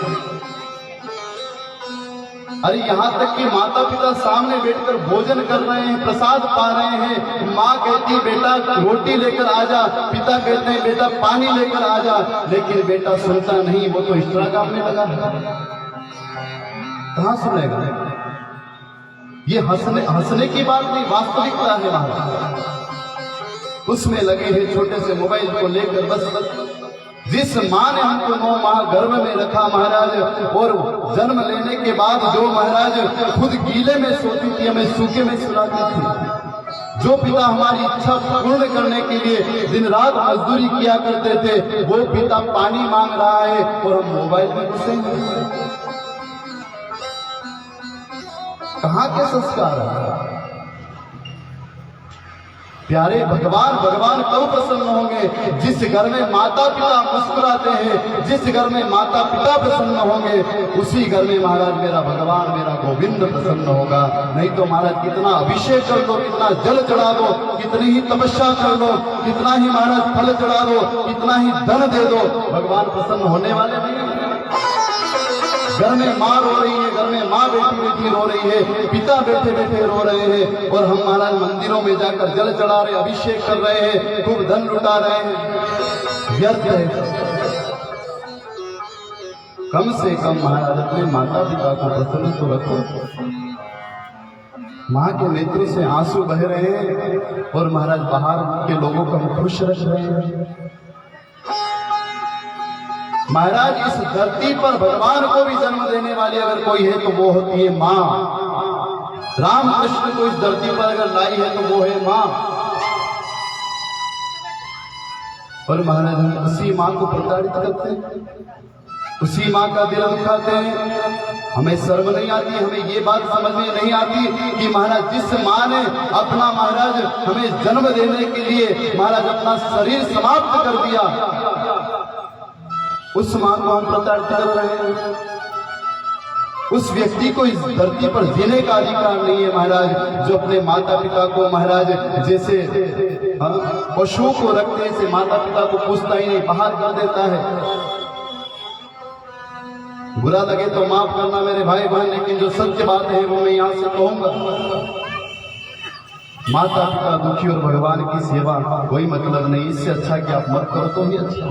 S1: अरे यहाँ तक कि माता पिता सामने बैठकर भोजन कर रहे हैं, प्रसाद पा रहे हैं। माँ कहती है बेटा रोटी लेकर आ जा, पिता कहते हैं बेटा पानी लेकर आ जा, लेकिन बेटा सुनता नहीं, वो तो इंस्टाग्राम में लगा है। कहां सुनेगा? ये हंसने की बात नहीं, वास्तविकता है महाराज। उसमें लगे हैं छोटे से मोबाइल को लेकर। बस जिस माँ ने हमको 9 माह गर्भ में रखा महाराज, और जन्म लेने के बाद जो महाराज खुद गीले में सोती थी, हमें सूखे में सुलाती थी, जो पिता हमारी इच्छा पूर्ण करने के लिए दिन रात मजदूरी किया करते थे, वो पिता पानी मांग रहा है और हम मोबाइल में घुसे हैं। कहां के संस्कार है? प्यारे भगवान कब प्रसन्न होंगे? जिस घर में माता पिता मुस्कुराते हैं, जिस घर में माता पिता प्रसन्न होंगे, उसी घर में महाराज मेरा भगवान, मेरा गोविंद प्रसन्न होगा। नहीं तो महाराज कितना अभिषेक कर दो, कितना जल चढ़ा दो, कितनी ही तपस्या कर दो, कितना ही महाराज फल चढ़ा दो, कितना ही धन दे दो, भगवान प्रसन्न होने वाले नहीं। घर में माँ रो रही है, घर में माँ बैठी बैठी रो रही है, पिता बैठे बैठे रो रहे हैं, और हम महाराज मंदिरों में जाकर जल चढ़ा रहे, अभिषेक कर रहे हैं, खूब धन लुटा रहे हैं। व्यर्थ है। कम से कम महाराज अपने माता पिता को प्रसन्न तो रखो। माँ के नेत्रों से आंसू बह रहे हैं और महाराज बाहर के लोगों को हम खुश रख रहे हैं। महाराज इस धरती पर भगवान को भी जन्म देने वाली अगर कोई है तो वो होती है माँ। रामकृष्ण को इस धरती पर अगर लाई है तो वो है माँ। और महाराज हम उसी माँ को प्रताड़ित करते हैं, उसी माँ का दिल दुखाते हैं। हमें शर्म नहीं आती, हमें ये बात समझ में नहीं आती कि महाराज जिस माँ ने अपना महाराज हमें जन्म देने के लिए महाराज अपना शरीर समाप्त कर दिया, उस मां को हम प्रताड़ित कर रहे हैं। उस व्यक्ति को इस धरती पर जीने का अधिकार नहीं है महाराज, जो अपने माता पिता को महाराज जैसे पशुओं को रखते से माता पिता को पूछता ही नहीं, बाहर कर देता है। बुरा लगे तो माफ करना मेरे भाई बहन, लेकिन जो सत्य बात है वो मैं यहां से कहूंगा। माता पिता दुखी और भगवान की सेवा कोई मतलब नहीं। इससे अच्छा कि आप मत करो तो ही अच्छा।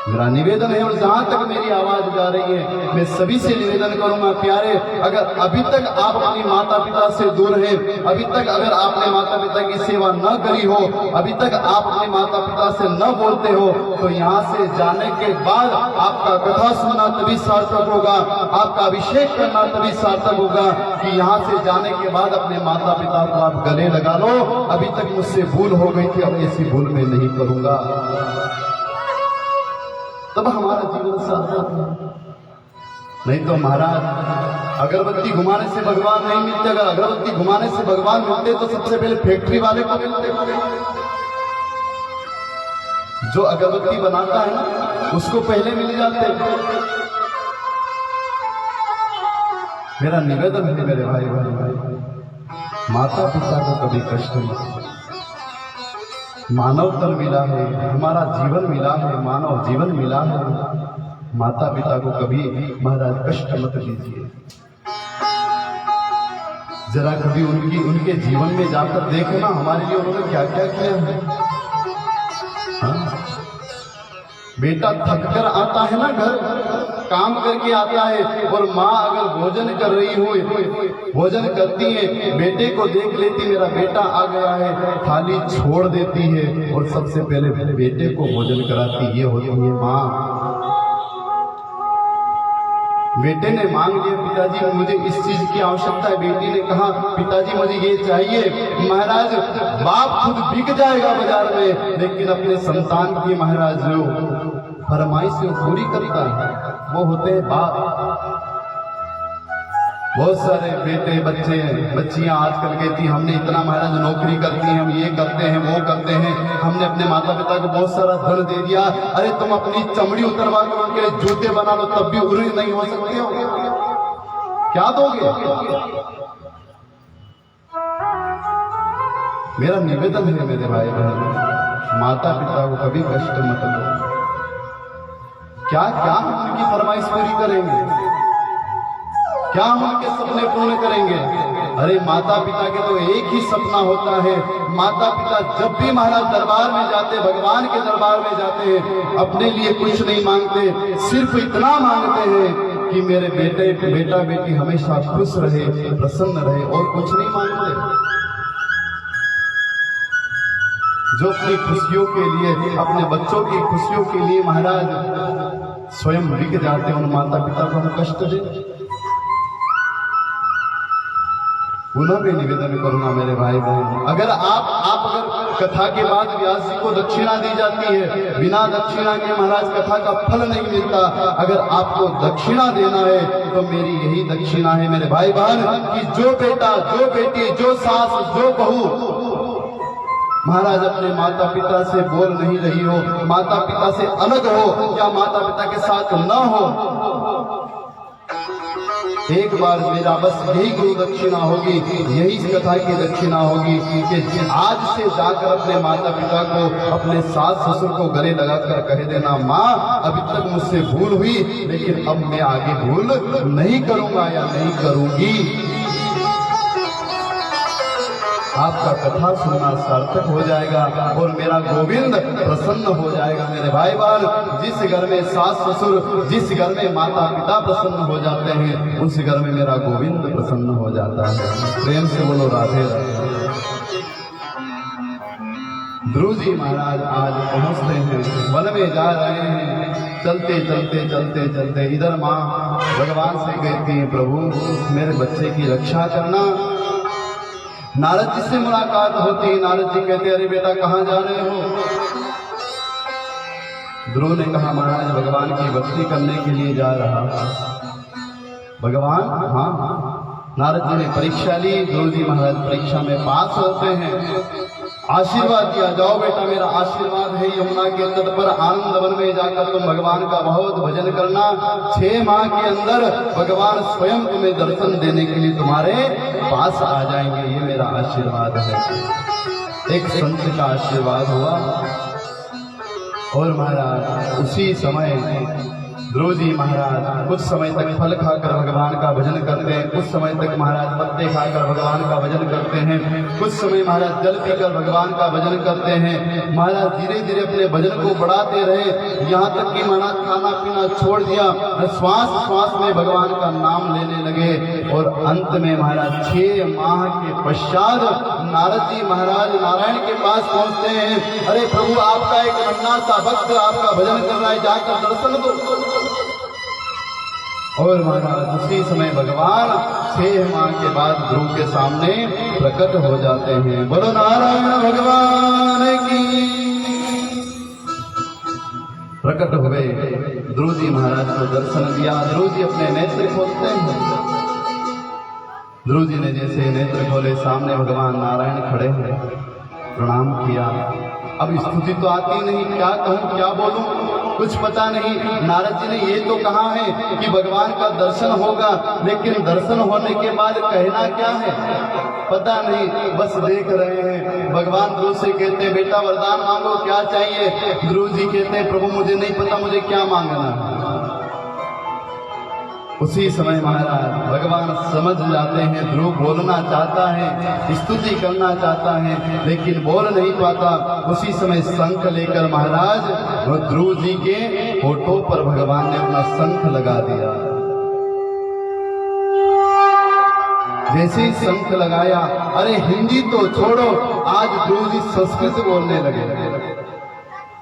S1: मेरा निवेदन है, और जहां तक मेरी आवाज जा रही है मैं सभी से निवेदन करूंगा, प्यारे अगर अभी तक आप अपनी माता पिता से दूर हैं, अभी तक अगर आपने माता पिता की सेवा न करी हो, अभी तक आप अपने माता पिता से न बोलते हो, तो यहाँ से जाने के बाद आपका कथा सुनना तभी सार्थक होगा, आपका अभिषेक करना तभी सार्थक होगा कि यहाँ से जाने के बाद अपने माता पिता को आप गले लगा लो, अभी तक मुझसे भूल हो गई थी, अब ऐसी भूल मैं नहीं करूंगा। तब हमारा जीवन सार्थक है। नहीं तो महाराज अगरबत्ती घुमाने से भगवान नहीं मिलते। अगर अगरबत्ती घुमाने से भगवान मिलते तो सबसे पहले फैक्ट्री वाले को मिलते। जो अगरबत्ती बनाता है ना उसको पहले मिल जाते। मेरा निवेदन है मेरे भाई, माता पिता को कभी कष्ट मत दो। मानव तन मिला है, हमारा जीवन मिला है, मानव जीवन मिला है। माता पिता को कभी महाराज कष्ट मत दीजिए। जरा कभी उनके जीवन में जाकर देखना हमारे लिए उन्होंने क्या क्या किया है। हाँ? बेटा थक कर आता है ना घर, काम करके आता है, और माँ अगर भोजन कर रही हो, भोजन करती है, बेटे को देख लेती मेरा बेटा आ गया है, थाली छोड़ देती है और सबसे पहले बेटे को भोजन कराती। ये होती है माँ। बेटे ने मांग लिया, पिताजी मुझे इस चीज की आवश्यकता है। बेटी ने कहा पिताजी मुझे ये चाहिए। महाराज बाप खुद बिक जाएगा बाजार में, लेकिन अपने संतान की महाराज जो फरमाइश पूरी करता है वो होते हैं बाप। बहुत सारे बेटे बच्चे बच्चियां आजकल कहती हमने इतना महाराज नौकरी करती है, हम ये करते हैं वो करते हैं, हमने अपने माता पिता को बहुत सारा धन दे दिया। अरे तुम अपनी चमड़ी उतरवा के उनके जूते बना लो तब भी उरी नहीं हो सकते हो, क्या दोगे? मेरा निवेदन है मेरे भाई बहन, माता पिता को कभी कष्ट मत दो। क्या क्या हम उनकी फरमाइश पूरी करेंगे, क्या हम उनके सपने पूर्ण करेंगे? अरे माता पिता के तो एक ही सपना होता है। माता पिता जब भी महाराज दरबार में जाते, भगवान के दरबार में जाते हैं, अपने लिए कुछ नहीं मांगते, सिर्फ इतना मांगते हैं कि मेरे बेटा बेटी हमेशा खुश रहे, प्रसन्न रहे, और कुछ नहीं मांगते। जो अपनी खुशियों के लिए, अपने बच्चों की खुशियों के लिए महाराज स्वयं बिक जाते हैं, उन माता पिता को हम कष्ट दें। पुनः मैं निवेदन करूंगा मेरे भाई बहन, अगर आप अगर कथा के बाद व्यास जी को दक्षिणा दी जाती है, बिना दक्षिणा के महाराज कथा का फल नहीं मिलता। अगर आपको दक्षिणा देना है तो मेरी यही दक्षिणा है मेरे भाई बहन कि जो बेटा, जो बेटी, जो सास, जो बहू महाराज अपने माता पिता से बोल नहीं रही हो, माता पिता से अलग हो या माता पिता के साथ न हो, एक बार मेरा बस यही गुरु दक्षिणा होगी, यही कथा की दक्षिणा होगी कि आज से जाकर अपने माता पिता को, अपने सास ससुर को गले लगाकर कह देना, माँ अभी तक मुझसे भूल हुई लेकिन अब मैं आगे भूल नहीं करूंगा या नहीं करूंगी। आपका कथा सुनना सार्थक हो जाएगा और मेरा गोविंद प्रसन्न हो जाएगा मेरे भाई बहन। जिस घर में सास ससुर, जिस घर में माता पिता प्रसन्न हो जाते हैं, उस घर में मेरा गोविंद प्रसन्न हो जाता है। प्रेम से बोलो राधे राधे। ध्रुव जी महाराज आज पहुंचते हैं, वन में जा रहे हैं, चलते चलते चलते चलते इधर माँ भगवान से कहती है, प्रभु मेरे बच्चे की रक्षा करना। नारद जी से मुलाकात होती है, नारद जी कहते अरे बेटा कहाँ जा रहे हो? ध्रुव ने कहा महाराज भगवान की भक्ति करने के लिए जा रहा। भगवान? हाँ। नारद जी ने परीक्षा ली, ध्रुव जी महाराज परीक्षा में पास होते हैं, आशीर्वाद दिया, जाओ बेटा मेरा आशीर्वाद है, यमुना के तट पर आनंद वन में जाकर तुम भगवान का बहुत भजन करना। 6 माह के अंदर भगवान स्वयं तुम्हें दर्शन देने के लिए तुम्हारे पास आ जाएंगे, ये मेरा आशीर्वाद है। एक संत का आशीर्वाद हुआ और महाराज उसी समय ध्रुव जी महाराज कुछ समय तक फल खाकर भगवान का भजन करते हैं, कुछ समय तक महाराज पत्ते खाकर भगवान का भजन करते हैं, कुछ समय महाराज जल पीकर भगवान का भजन करते हैं। महाराज धीरे धीरे अपने भजन को बढ़ाते रहे, यहाँ तक कि महाराज खाना पीना छोड़ दिया, श्वास श्वास में भगवान का नाम लेने लगे। और अंत में महाराज 6 माह के पश्चात नारद जी महाराज नारायण के पास पहुंचते हैं। अरे प्रभु आपका एक नन्हा सा भक्त आपका भजन कर रहा है, जाकर दर्शन दो। और महाराज उसी समय भगवान 6 माह के बाद ध्रुव के सामने प्रकट हो जाते हैं। बोलो नारायण भगवान की। प्रकट हुए, ध्रुव जी महाराज को दर्शन दिया, ध्रुव जी अपने नेत्र खोलते हैं। ध्रुव जी ने जैसे नेत्र खोले, सामने भगवान नारायण खड़े हैं, प्रणाम किया। अब स्तुति तो आती नहीं, क्या कहूं क्या बोलूं, कुछ पता नहीं। नारद जी ने ये तो कहा है कि भगवान का दर्शन होगा, लेकिन दर्शन होने के बाद कहना क्या है पता नहीं, बस देख रहे हैं। भगवान ध्रुव से कहते हैं बेटा वरदान मांगो, क्या चाहिए? ध्रुव जी कहते हैं प्रभु मुझे नहीं पता मुझे क्या मांगना है। उसी समय महाराज भगवान समझ जाते हैं ध्रुव बोलना चाहता है, स्तुति करना चाहता है, लेकिन बोल नहीं पाता। उसी समय शंख लेकर महाराज वो ध्रुव जी के होठों पर भगवान ने अपना शंख लगा दिया। जैसे ही शंख लगाया, अरे हिंदी तो छोड़ो, आज ध्रुव जी संस्कृत बोलने लगे।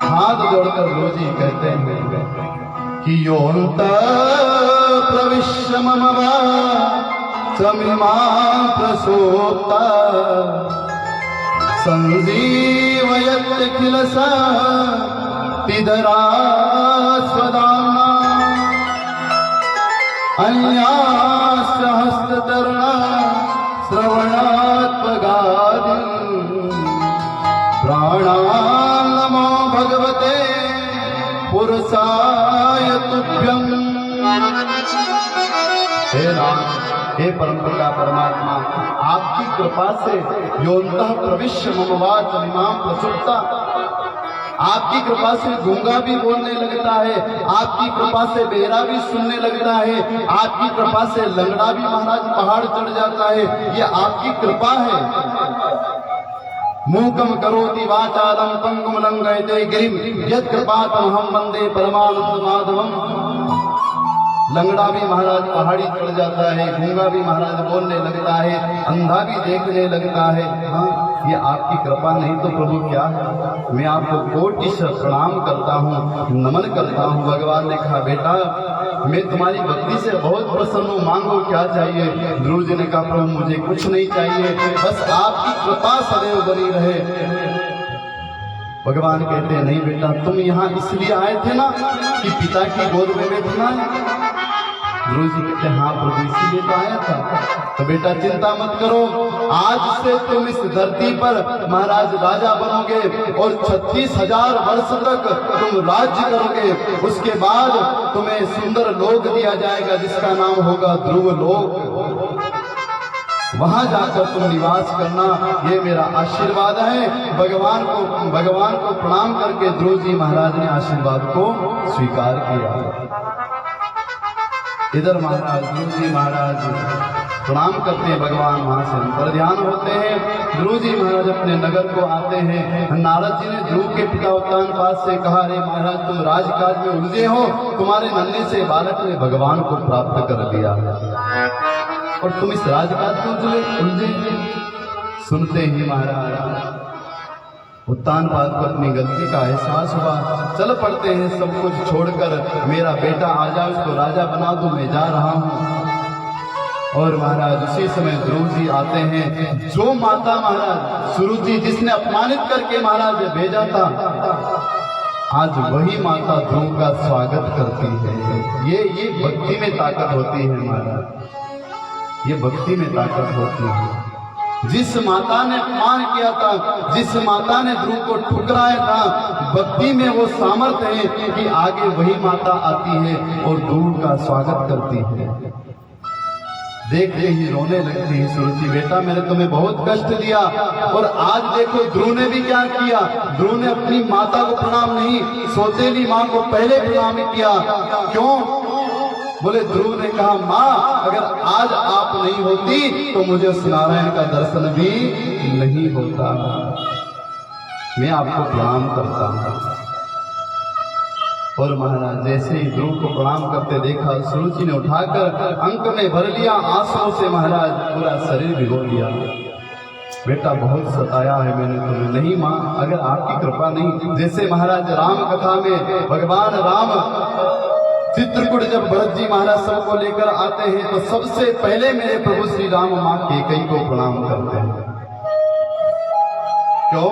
S1: हाथ जोड़कर ध्रुव जी कहते हैं कि योऽन्त प्रविश्य मम वाचमिमां प्रसोक्ता संजीवयत् किल शक्तिधरा स्वदाम्ना अन्याश्च हस्तचरणा श्रवणात्मगादिन् प्राणान् नमो भगवते पुरुषाय तुभ्यम्। हे राम, हे परमपिता परमात्मा, आपकी कृपा से योऽन्तः प्रविश्य मम वाचमिमां प्रसुप्ता, आपकी कृपा से गूंगा भी बोलने लगता है, आपकी कृपा से बहरा भी सुनने लगता है, आपकी कृपा से लंगड़ा भी महाराज पहाड़ चढ़ जाता है। ये आपकी कृपा है। मूकम करोति वाचालं पंगुम लंघयते गिरिम यत्कृपातमहं वंदे परमानंद माधवम। लंगड़ा भी महाराज पहाड़ी चढ़ जाता है, गूंगा भी महाराज बोलने लगता है, अंधा भी देखने लगता है। हाँ, ये आपकी कृपा नहीं तो प्रभु क्या है। मैं आपको कोटि प्रणाम करता हूँ, नमन करता हूँ। भगवान ने कहा बेटा मैं तुम्हारी भक्ति से बहुत प्रसन्न हूँ, मांगो क्या चाहिए? ध्रुव जी ने कहा प्रभु मुझे कुछ नहीं चाहिए, बस आपकी कृपा सदैव बनी रहे। भगवान कहते हैं नहीं बेटा, तुम यहाँ इसलिए आए थे ना कि पिता की गोद में बैठना है। ध्रुव जी कहते हैं हाँ प्रभु इसीलिए तो आया था। तो बेटा चिंता मत करो, आज से तुम इस धरती पर महाराज राजा बनोगे और 36,000 वर्ष तक तुम राज्य करोगे। उसके बाद तुम्हें सुंदर लोक दिया जाएगा जिसका नाम होगा ध्रुव लोक। वहां जाकर तुम निवास करना, ये मेरा आशीर्वाद है। भगवान को प्रणाम करके ध्रुव जी महाराज ने आशीर्वाद को स्वीकार किया। इधर महाराज ध्रुव जी महाराज प्रणाम करते हैं, भगवान वहां से पर ध्यान होते हैं। ध्रुव जी महाराज अपने नगर को आते हैं। नारद जी ने ध्रुव के पिता उत्तानपाद से कहा अरे महाराज तुम राजकाज में उलझे हो, तुम्हारे नन्हे से बालक ने भगवान को प्राप्त कर लिया और तुम इस राजकाज में उलझे। सुनते ही महाराज उत्तानपाद को अपनी गलती का एहसास हुआ। चल पड़ते हैं सब कुछ छोड़कर, मेरा बेटा आ जाए उसको राजा बना दो, मैं जा रहा हूँ। और महाराज उसी समय ध्रुव जी आते हैं। जो माता महाराज सुरुचि जिसने अपमानित करके महाराज भेजा था, आज वही माता ध्रुव का स्वागत करती है। ये भक्ति में ताकत होती है महाराज, ये भक्ति में ताकत होती है। जिस माता ने अपमान किया था, जिस माता ने ध्रुव को ठुकराया था, भक्ति में वो सामर्थ्य है कि आगे वही माता आती है और ध्रुव का स्वागत करती है। देखते ही रोने लगती है सुरुचि, बेटा मैंने तुम्हें बहुत कष्ट दिया और आज देखो ध्रुव ने भी क्या किया। ध्रुव ने अपनी माता को प्रणाम नहीं, सौतेली माँ को पहले प्रणाम किया। क्यों? बोले ध्रुव ने कहा माँ अगर आज आप नहीं होती तो मुझे उस नारायण का दर्शन भी नहीं होता। मैं आपको प्रणाम करता हूँ। और महाराज जैसे ही ध्रुव को प्रणाम करते देखा, सुरुचि ने उठाकर अंक में भर लिया, आंसुओं से महाराज पूरा शरीर भिगो लिया। बेटा बहुत सताया है मैंने तुम्हें। नहीं माँ, अगर आपकी कृपा नहीं, जैसे महाराज राम कथा में भगवान राम चित्रकूट जब भरत जी महाराज सबको लेकर आते हैं तो सबसे पहले मेरे प्रभु श्री राम माँ कैकेयी को प्रणाम करते हैं। क्यों?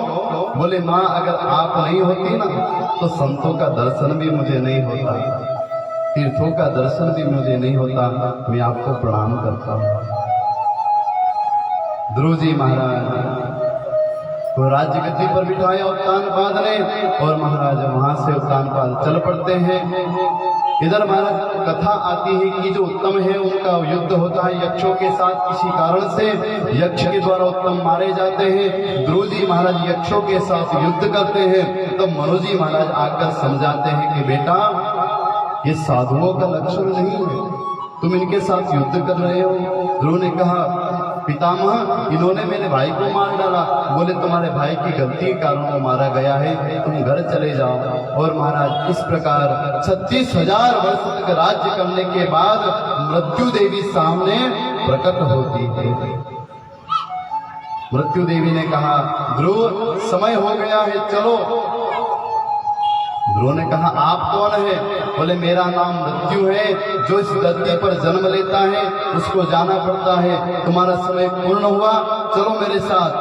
S1: बोले माँ अगर आप नहीं होती ना तो संतों का दर्शन भी मुझे नहीं होता, तीर्थों का दर्शन भी मुझे नहीं होता। मैं आपको प्रणाम करता हूँ। ध्रुव जी महाराज तो राज्य गद्दी पर बिठाया उत्तानपाद ने और महाराज वहां से उत्तानपाद चल पड़ते हैं। इधर महाराज कथा आती है कि जो उत्तम है उनका युद्ध होता है यक्षों के साथ। किसी कारण से यक्ष के द्वारा उत्तम मारे जाते हैं। ध्रुव जी महाराज यक्षों के साथ युद्ध करते हैं। तो मनु जी महाराज आकर समझाते हैं कि बेटा ये साधुओं का लक्षण नहीं है, तुम इनके साथ युद्ध कर रहे हो। ध्रुव ने कहा पितामह इन्होंने मेरे भाई को मार डाला। बोले तुम्हारे भाई की गलती के कारण वो मारा गया है, तुम घर चले जाओ। और महाराज इस प्रकार 36,000 वर्ष तक राज्य करने के बाद मृत्यु देवी सामने प्रकट होती है। मृत्यु देवी ने कहा ध्रुव समय हो गया है, चलो। ध्रुव ने कहा आप कौन है? बोले मेरा नाम मृत्यु है, जो इस धरती पर जन्म लेता है उसको जाना पड़ता है। तुम्हारा समय पूर्ण हुआ, चलो मेरे साथ।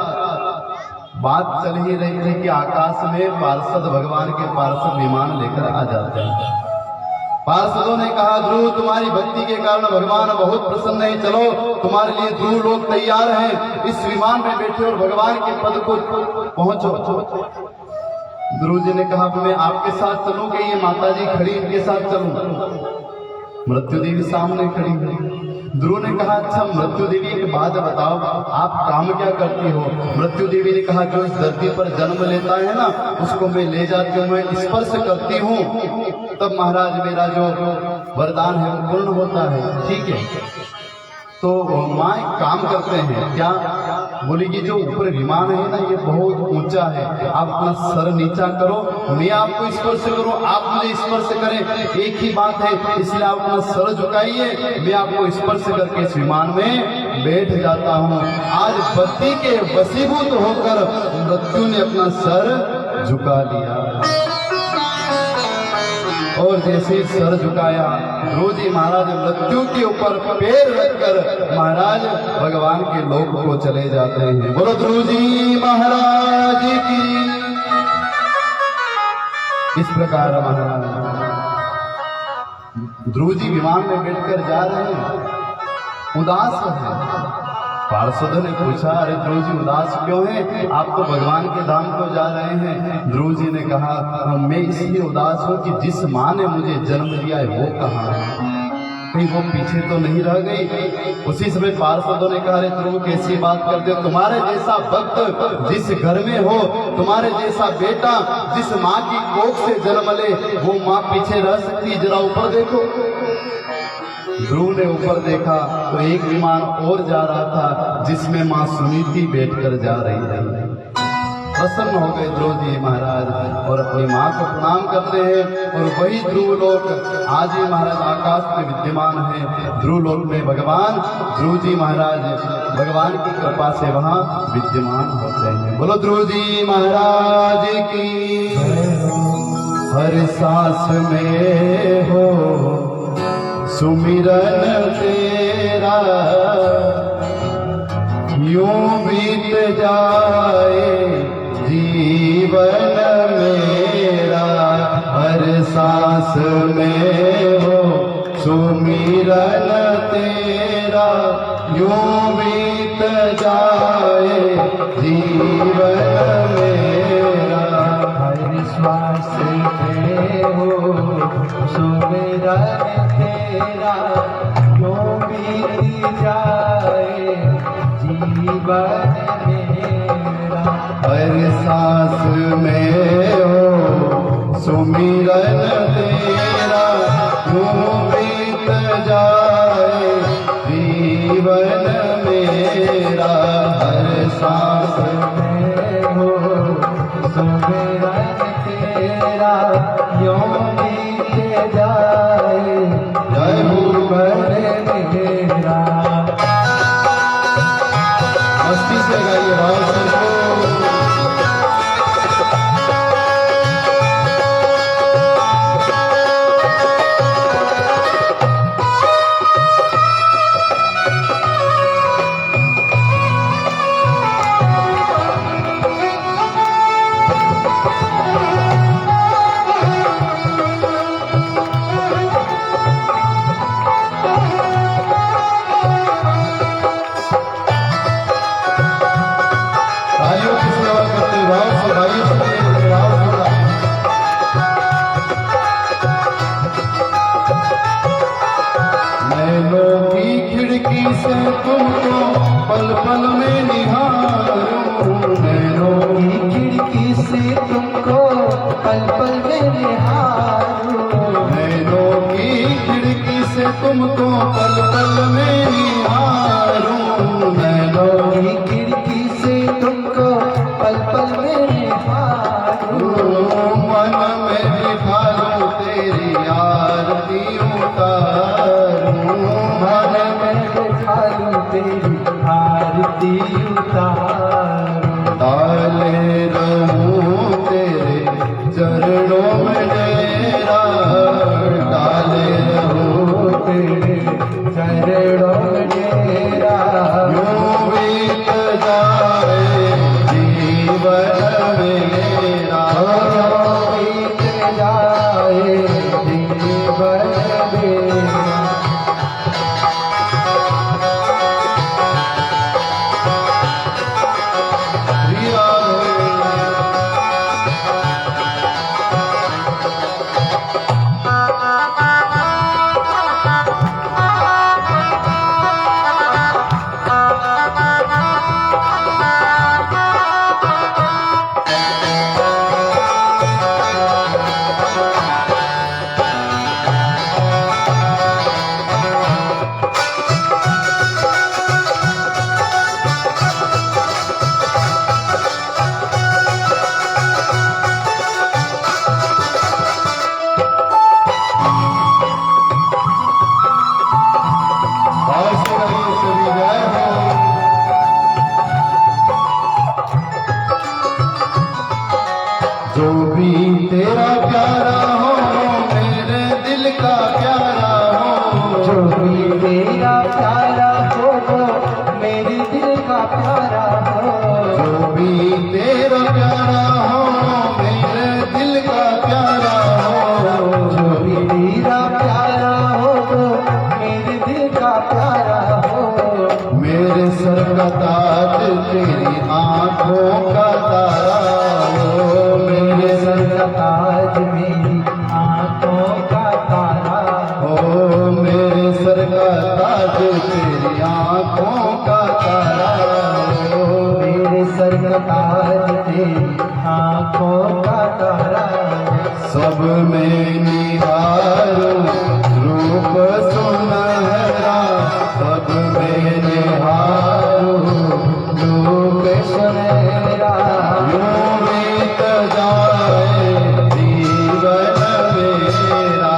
S1: बात चल ही रही थी कि आकाश में पार्षद भगवान के पार्षद विमान लेकर आ जाते हैं। पार्षदों ने कहा ध्रुव तुम्हारी भक्ति के कारण भगवान बहुत प्रसन्न है, चलो तुम्हारे लिए ध्रुव लोग तैयार हैं, इस विमान में बैठे और भगवान के पद को पहुंचो। ध्रुव जी ने कहा मैं आपके साथ चलूं कि ये माता जी खड़ी इनके साथ चलूं? मृत्यु देवी सामने खड़ी हुई। ध्रुव ने कहा अच्छा मृत्यु देवी एक बात बताओ, आप काम क्या करती हो? मृत्यु देवी ने कहा जो इस धरती पर जन्म लेता है ना उसको मैं ले जाती हूँ, मैं स्पर्श करती हूँ, तब महाराज मेरा जो वरदान है वो पूर्ण होता है। ठीक है, तो माँ एक काम करते हैं क्या? बोली कि जो ऊपर विमान है ना ये बहुत ऊंचा है, आप अपना सर नीचा करो, मैं आपको स्पर्श करूं, आप मुझे स्पर्श करें, एक ही बात है, इसलिए आप अपना सर झुकाइए, मैं आपको स्पर्श करके इस विमान में बैठ जाता हूँ। आज पति के वशीभूत होकर मृत्यु ने अपना सर झुका लिया और जैसे ही सर झुकाया ध्रुव जी महाराज मृत्यु के ऊपर पैर रखकर महाराज भगवान के लोक को चले जाते हैं। बोलो ध्रुव जी महाराज की। इस प्रकार महाराज ध्रुव जी विमान में बैठकर जा रहे हैं, उदास है। पार्षदों ने पूछा अरे ध्रुव जी उदास क्यों हैं? आप तो भगवान के धाम को जा रहे हैं। ध्रुव जी ने कहा मैं इसलिए उदास हूँ कि जिस माँ ने मुझे जन्म दिया है वो कहाँ है, कहीं वो पीछे तो नहीं रह गई। उसी समय पार्षदों ने कहा अरे ध्रुव कैसी बात करते हो, तुम्हारे जैसा भक्त जिस घर में हो, तुम्हारे जैसा बेटा जिस माँ की कोख से जन्म ले, वो माँ पीछे रह सकती? जरा ऊपर देखो। ध्रुव ने ऊपर देखा तो एक विमान और जा रहा था जिसमें माँ सुनीति बैठकर जा रही थी। प्रसन्न हो गए ध्रुव जी महाराज और अपनी माँ को प्रणाम करते हैं। और वही ध्रुव लोक आज ही महाराज आकाश में विद्यमान है। ध्रुव लोक में भगवान ध्रुव जी महाराज भगवान की कृपा से वहाँ विद्यमान होते हैं। बोलो ध्रुव जी महाराज की। हर सांस में हो सुमिरन तेरा, यूं बीत जाए जीवन मेरा। हर सांस में हो सुमिरन तेरा, यूं बीत जाए जीवन मेरा।
S2: हर श्वास में हो सुमिरन तेरा, यूं बीत जाए जीवन मेरा।
S1: हर सांस में हो सुमिरन तेरा, यूं बीत जाए जीवन मेरा। हर सांस
S2: में हो सुमिरन तेरा, यूं बीत जाए
S1: जय
S2: जीवन मेरा।
S1: मस्ती से गाइए भाव सबको। पल पल में निहारूं,
S2: नैनों की खिड़की से तुमको पल पल में निहारूं,
S1: नैनों की खिड़की से तुमको पल पल में निहारूं,
S2: नैनों की खिड़की से तुमको पल पल में निहारूं,
S1: मन में बिठा लूं तेरी आरती उतारूं,
S2: मन में बिठा लूं तेरी आरती उतारूं,
S1: डाले रहूं तेरे चरणों में डेरा, डाले रहूं
S2: तेरे चरणों में डेरा,
S1: यूं बीत जाए जीवन मेरा,
S2: बीत जाए जीवन मेरा।
S1: प्रिया जो भी तेरा प्यारा हो मेरे दिल का प्यारा हो,
S2: जो भी तेरा प्यारा हो वो मेरे दिल का प्यारा हो,
S1: जो भी तेरा प्यारा हो मेरे दिल का प्यारा हो,
S2: जो भी तेरा प्यारा हो वो मेरे दिल का प्यारा हो,
S1: मेरे सर का ताज तेरी आंखों का तारा हो,
S2: मेरे सर का ताज मेरी आंखों का तारा हो,
S1: ओ मेरे सर का ताज तेरी आंखों का तारा हो,
S2: मेरे सर का ताज तेरी आंखों का तारा हो,
S1: सब में निहारूं रूप सुनहरा, सब में निहारूं
S2: रूप सुनहरा,
S1: यूं बीत जाए जीवन मेरा,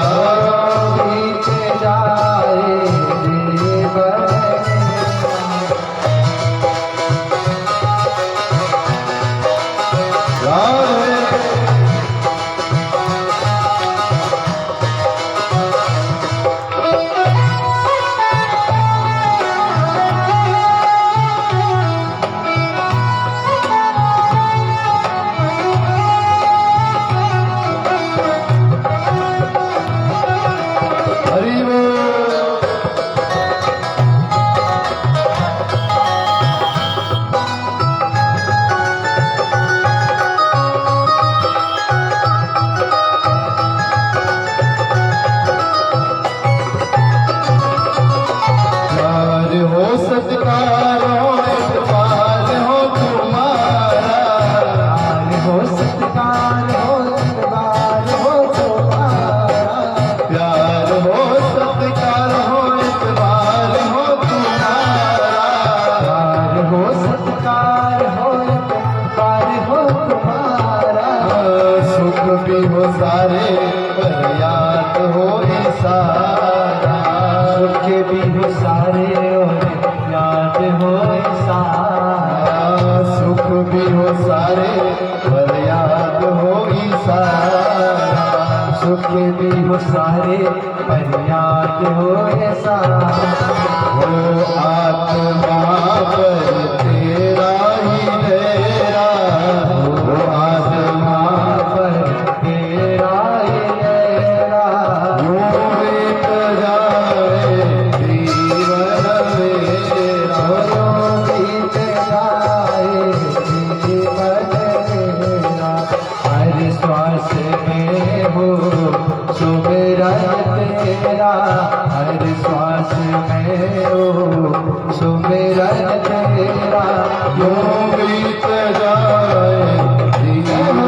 S2: बीत जाए जीवन
S1: राहे हरि बोल। प्यार हो सत्कार हो इकबाल हो तुम्हारा,
S2: प्यार हो सत्कार हो इकबाल हो तुम्हारा,
S1: प्यार हो सत्कार हो इकबाल हो तुम्हारा,
S2: प्यार हो सत्कार हो इकबाल हो तुम्हारा,
S1: सुख भी हो सारे पर याद हो ये सारा,
S2: सुख भी हो सारे और याद हो सारा,
S1: सुख भी हो सारे पर याद हो ये सारा,
S2: सुख भी हो सारे पर याद हो सारा,
S1: वो आत्मा पर तेरा ही डेरा, वो आत्मा
S2: पर तेरा ही तेरा,
S1: यूं बीत जाए जीवन मेरा,
S2: बीत जाए जीवन मेरा, हर श्वास में हो सुमिरन तेरा, हर श्वास में हो सुमिरन तेरा,
S1: यूं बीत जाए जीवन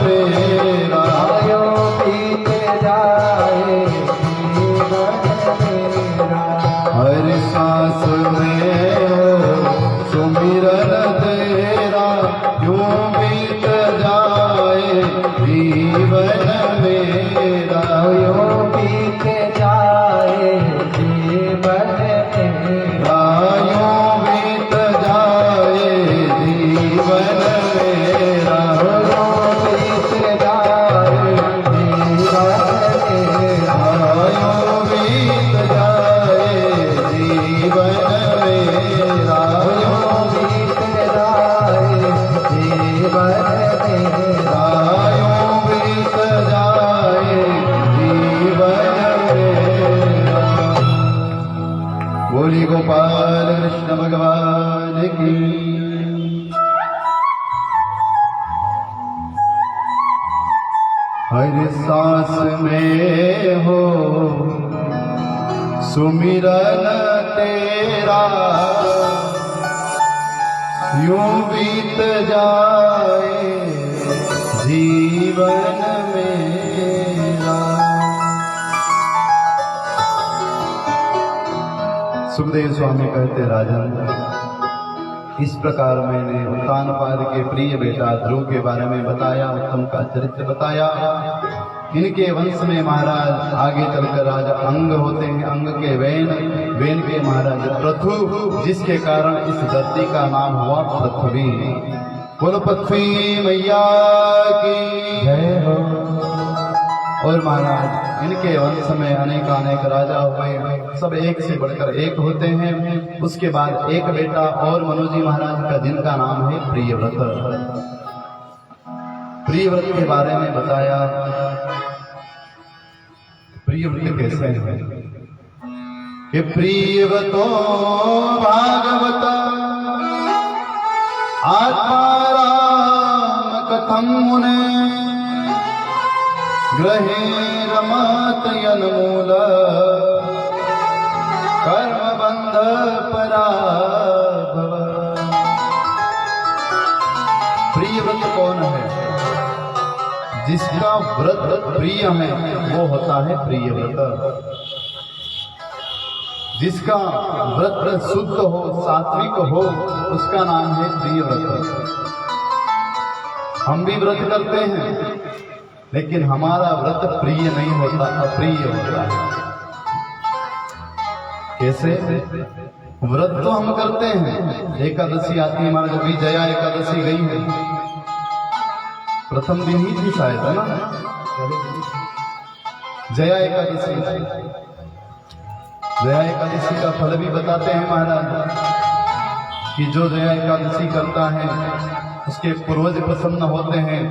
S1: मेरा,
S2: यूं बीत जाए जीवन मेरा।
S1: हर सांस में हो सुमिरन तेरा, यूं बीत जाए जीवन मेरा,
S2: यूं बीत जाए जीवन मेरा।
S1: यूं बीत जाए जीवन मेरा,
S2: यूं बीत जाए जीवन मेरा।
S1: यूं बीत जाए जीवन मेरा,
S2: यूं बीत जाए जीवन मेरा।
S1: यूं बीत जाए जीवन मेरा। बोली गोपाल कृष्ण भगवान की। हर सांस में हो सुमिरन तेरा, यूं बीत जाए जीवन मेरा। सुखदेव स्वामी कहते राजन, इस प्रकार मैंने उत्तानपाद के प्रिय बेटा ध्रुव के बारे में बताया, उत्तम का चरित्र बताया। इनके वंश में महाराज आगे चलकर राजा अंग होते हैं, अंग के वेन के महाराज पृथु, जिसके कारण इस धरती का नाम हुआ पृथ्वी। बोलो पृथ्वी मैया की
S2: जय हो।
S1: और महाराज इनके वंश में अनेक राजा हुए, सब एक से बढ़कर एक होते हैं। उसके बाद एक बेटा और मनोजी महाराज का, जिनका नाम है प्रियव्रत। प्रियव्रत के बारे में बताया। प्रियव्रत कैसे है कि प्रियव्रतो भागवत आत्माराम कथम मुने, ग्रहे रमत यन्मूल कर्म बंध पराभव। प्रियव्रत कौन है? जिसका व्रत प्रिय है वो होता है प्रियव्रत। जिसका व्रत शुद्ध हो, सात्विक हो, उसका नाम है प्रियव्रत। हम भी व्रत करते हैं लेकिन हमारा व्रत प्रिय नहीं होता, अप्रिय होता है। कैसे? व्रत तो हम करते हैं, एकादशी आती है, हमारा जब जया एकादशी गई है, प्रथम दिन ही थी शायद, है ना जया एकादशी। जया एकादशी का फल भी बताते हैं महाराज कि जो जया एकादशी करता है उसके पूर्वज प्रसन्न होते हैं,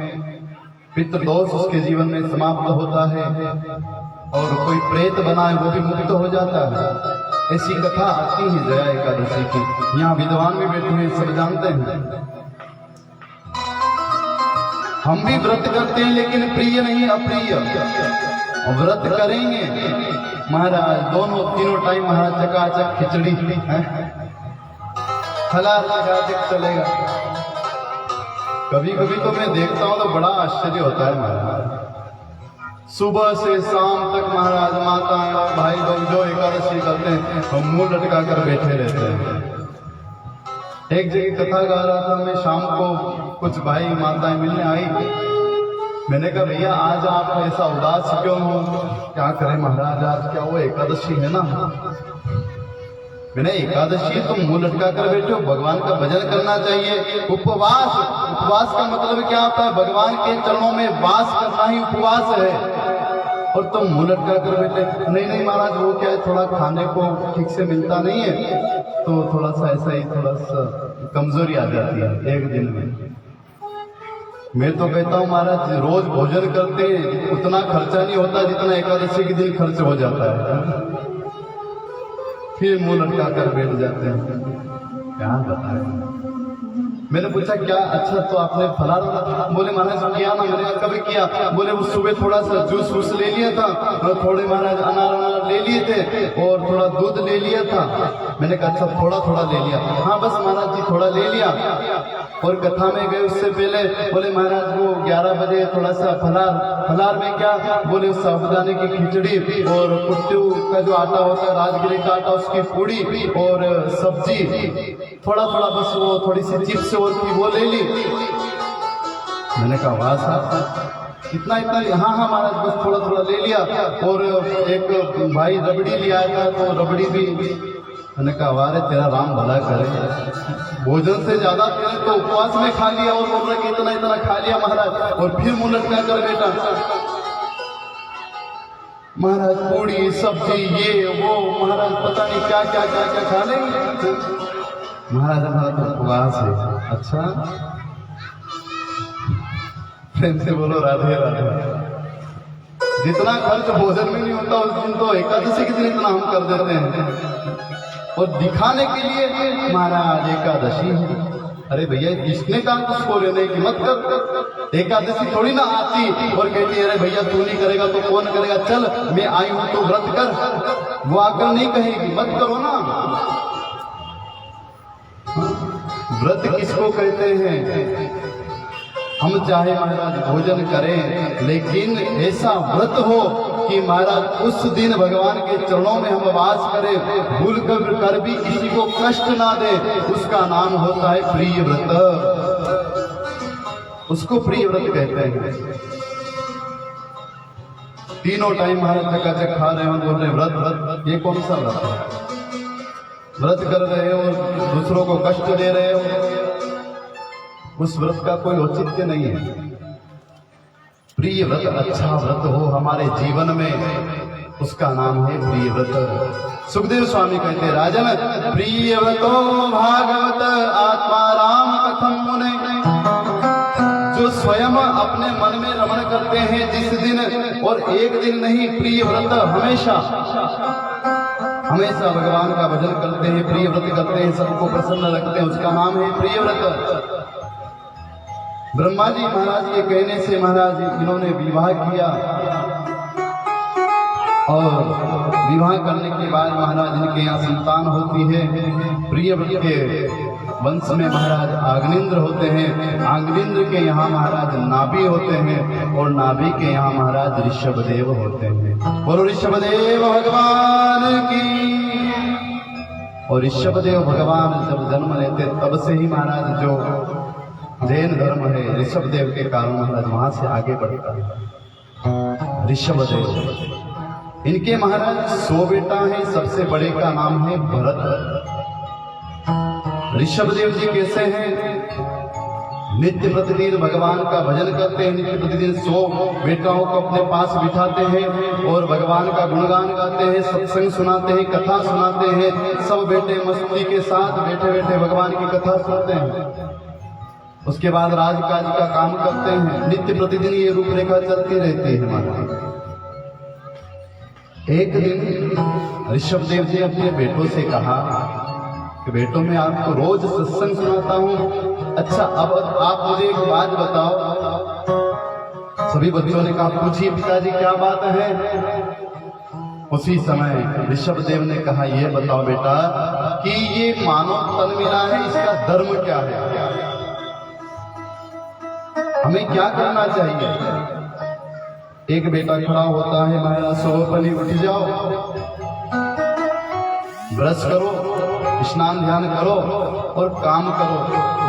S1: पितृ दोष उसके जीवन में समाप्त होता है, और कोई प्रेत बना है वो भी मुक्त हो जाता है। ऐसी कथा आती है जया एकादशी की। यहाँ विद्वान भी बैठे हैं, सब जानते हैं। हम भी व्रत करते हैं लेकिन प्रिय नहीं, अप्रिय। व्रत करेंगे महाराज, दोनों तीनों टाइम महाराज चकाचक खिचड़ी है, हलाल चकाचक चलेगा। कभी कभी तो मैं देखता हूं तो बड़ा आश्चर्य होता है महाराज। सुबह से शाम तक महाराज माताएं और भाई लोग जो एकादशी करते हैं हम मुंह लटका कर बैठे रहते हैं। एक जगह कथा गा रहा था मैं, शाम को कुछ भाई माताएं मिलने आई। मैंने कहा भैया आज आप ऐसा उदास क्यों हो? क्या करें महाराज, आज क्या वो एकादशी है ना। मैंने एकादशी तुम मुंह लटका कर बैठे हो, भगवान का भजन करना चाहिए। उपवास का मतलब क्या होता है? भगवान के चरणों में वास करना ही उपवास है, और तुम मुंह लटका कर बैठे। नहीं महाराज, वो क्या है, थोड़ा खाने को ठीक से मिलता नहीं है तो थोड़ा सा ऐसा ही, थोड़ा सा कमजोरी आ जाती है एक दिन में। मैं तो कहता हूँ महाराज रोज भोजन करते उतना खर्चा नहीं होता जितना एकादशी के दिन खर्च हो जाता है। फिर मुंह लटका कर बैठ जाते हैं, क्या बताएं। मैंने पूछा क्या, अच्छा तो आपने फलार, बोले महाराज किया ना। मैंने कहा कभी किया? बोले वो सुबह थोड़ा सा जूस वूस ले लिया था, थोड़े महाराज अनार ले लिए थे और थोड़ा दूध ले लिया था। मैंने कहा अच्छा थोड़ा थोड़ा ले लिया? हाँ बस महाराज जी थोड़ा ले लिया। और कथा में गए उससे पहले बोले महाराज वो 11 बजे थोड़ा सा फलार में क्या? बोले साबुदाने की खिचड़ी और कुट्टू का जो आटा होता है, राजगिरी का आटा, उसकी पूड़ी और सब्जी, थोड़ा थोड़ा बस वो थोड़ी सी चिप्स और की वो ले ली। मैंने कहा वाह साहब इतना हाँ हाँ महाराज बस थोड़ा थोड़ा ले लिया। और एक भाई रबड़ी ले आया था तो रबड़ी भी। मैंने कहा वाह रे तेरा राम भला करे, भोजन से ज्यादा तेरे तो उपवास में खा लिया और बोल रहा कि इतना खा लिया महाराज। और फिर मुंह लटका कर बेटा महाराज पूड़ी सब्जी ये वो महाराज पता नहीं क्या क्या क्या क्या खा लेंगे महाराज। हमारा तो उपवास है। अच्छा प्रेम से बोलो राधे राधे। जितना खर्च भोजन में नहीं होता उस दिन तो एकादशी के दिन इतना हम कर देते हैं और दिखाने के लिए महाराज एकादशी है। अरे भैया किसने कहा उसको लेने की मत कर? एकादशी थोड़ी ना आती और कहती अरे भैया तू नहीं करेगा तो कौन करेगा, चल मैं आई हूं तो व्रत कर। वो आकर नहीं कहेगी मत करो ना। व्रत किसको कहते हैं? हम चाहे महाराज भोजन करें लेकिन ऐसा व्रत हो कि महाराज उस दिन भगवान के चरणों में हम वास करें, भूल कर भी किसी को कष्ट ना दे, उसका नाम होता है प्रिय व्रत। उसको प्रिय व्रत कहते हैं। तीनों टाइम महाराज चकाचक खा रहे हो, बोल रहे व्रत, ये कौन सा व्रत है? व्रत कर रहे हो दूसरों को कष्ट दे रहे हो, उस व्रत का कोई औचित्य नहीं है। प्रिय व्रत अच्छा व्रत हो हमारे जीवन में, उसका नाम है प्रिय व्रत। सुखदेव स्वामी कहते राजन प्रिय व्रतो भागवत आत्मा राम कथम मुने। जो स्वयं अपने मन में रमण करते हैं जिस दिन, और एक दिन नहीं, प्रिय व्रत हमेशा भगवान का भजन करते हैं, प्रिय व्रत करते हैं, सबको प्रसन्न रखते हैं, उसका नाम है प्रिय व्रत। ब्रह्मा जी महाराज के कहने से महाराज इन्होंने विवाह किया और विवाह करने के बाद महाराज इनके यहाँ संतान होती है। प्रियव्रत के वंश में महाराज आग्नेन्द्र होते हैं, आग्नेन्द्र के यहाँ महाराज नाभि होते हैं और नाभि के यहाँ महाराज ऋषभदेव होते हैं। बोलो ऋषभदेव भगवान की। और ऋषभदेव भगवान जब जन्म लेते तब से ही महाराज जो जैन धर्म है ऋषभदेव के कारण महाराज वहां से आगे बढ़ता है। ऋषभदेव इनके महाराज 100 बेटा है, सबसे बड़े का नाम है भरत। ऋषभदेव जी कैसे हैं? नित्य प्रतिदिन भगवान का भजन करते हैं, नित्य प्रतिदिन 100 बेटाओं को अपने पास बिठाते हैं और भगवान का गुणगान गाते हैं, सत्संग सुनाते हैं, कथा सुनाते हैं। सब बेटे मस्ती के साथ बैठे बैठे भगवान की कथा सुनते हैं। उसके बाद राजकाज का काम करते हैं। नित्य प्रतिदिन ये रूपरेखा चलती रहती है हमारी। एक दिन ऋषभदेव जी अपने बेटों से कहा कि बेटों मैं आपको रोज सत्संग सुनाता हूं, अच्छा अब आप मुझे एक बात बताओ। सभी बच्चों ने कहा पूछिए पिताजी क्या बात है। उसी समय ऋषभदेव ने कहा ये बताओ बेटा कि ये मानव तन मिला है, इसका धर्म क्या है, हमें क्या करना चाहिए। एक बेटा खड़ा होता है महाराज सोपनी उठ जाओ, ब्रश करो, स्नान ध्यान करो और काम करो,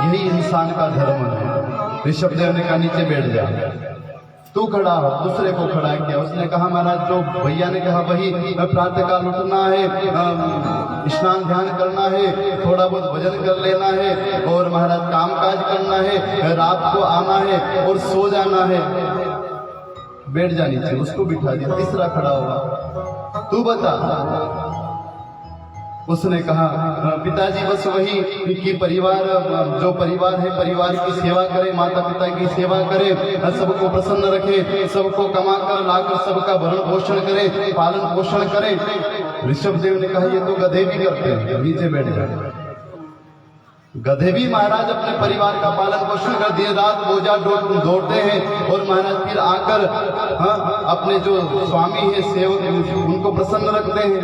S1: यही इंसान का धर्म है। ऋषभदेव ने कहा नीचे बैठ जा, तू खड़ा हो। दूसरे को खड़ा किया। उसने कहा महाराज जो भैया ने कहा वही, प्रातः काल उठना है, स्नान ध्यान करना है, थोड़ा बहुत भजन कर लेना है और महाराज कामकाज करना है, रात को आना है और सो जाना है। बैठ जा नीचे, उसको बिठा दिया। तीसरा खड़ा हुआ, तू बता। उसने कहा पिताजी बस वही कि परिवार जो परिवार है परिवार की सेवा करे, माता पिता की सेवा करे, सबको प्रसन्न रखे, सबको कमा कर लाकर सबका भरण पोषण करे, पालन पोषण करे। ऋषभदेव ने कहा ये तो गधे भी करते हैं, नीचे बैठ जाए। गधे भी महाराज अपने परिवार का पालन पोषण कर दिन रात बोझा दौड़ते हैं और महाराज फिर आकर अपने जो स्वामी है सेवक उनको प्रसन्न रखते हैं।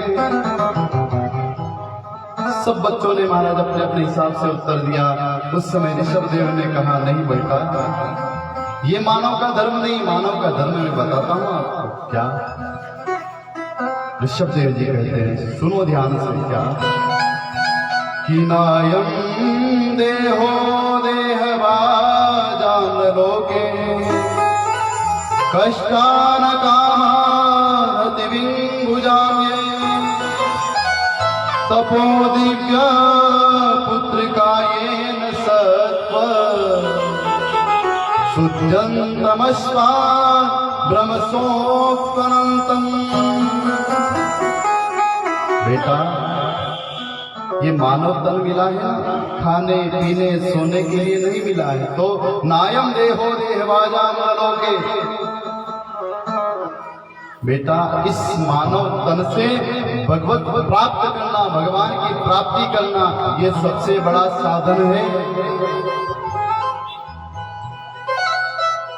S1: सब बच्चों ने महाराज अपने अपने हिसाब से उत्तर दिया। उस समय ऋषभ देव ने कहा, नहीं बेटा, ये मानव का धर्म नहीं, मानव का धर्म मैं बताता हूं आपको। क्या? ऋषभ देव जी कहते हैं, सुनो ध्यान से, क्या कि नायम देहो देहवाजान लोके कष्टान कामारति विंगुजाम्ये तपो दिव्या पुत्रिकायेन सत्व शुद्धन्तमस्वान् ब्रह्मसोपनन्तम्। बेटा, ये मानव तन मिला है, खाने पीने सोने के लिए नहीं मिला है। तो नायम देहो देहवाजान लोके, बेटा इस मानव तन से भगवत प्राप्त करना, भगवान की प्राप्ति करना, ये सबसे बड़ा साधन है।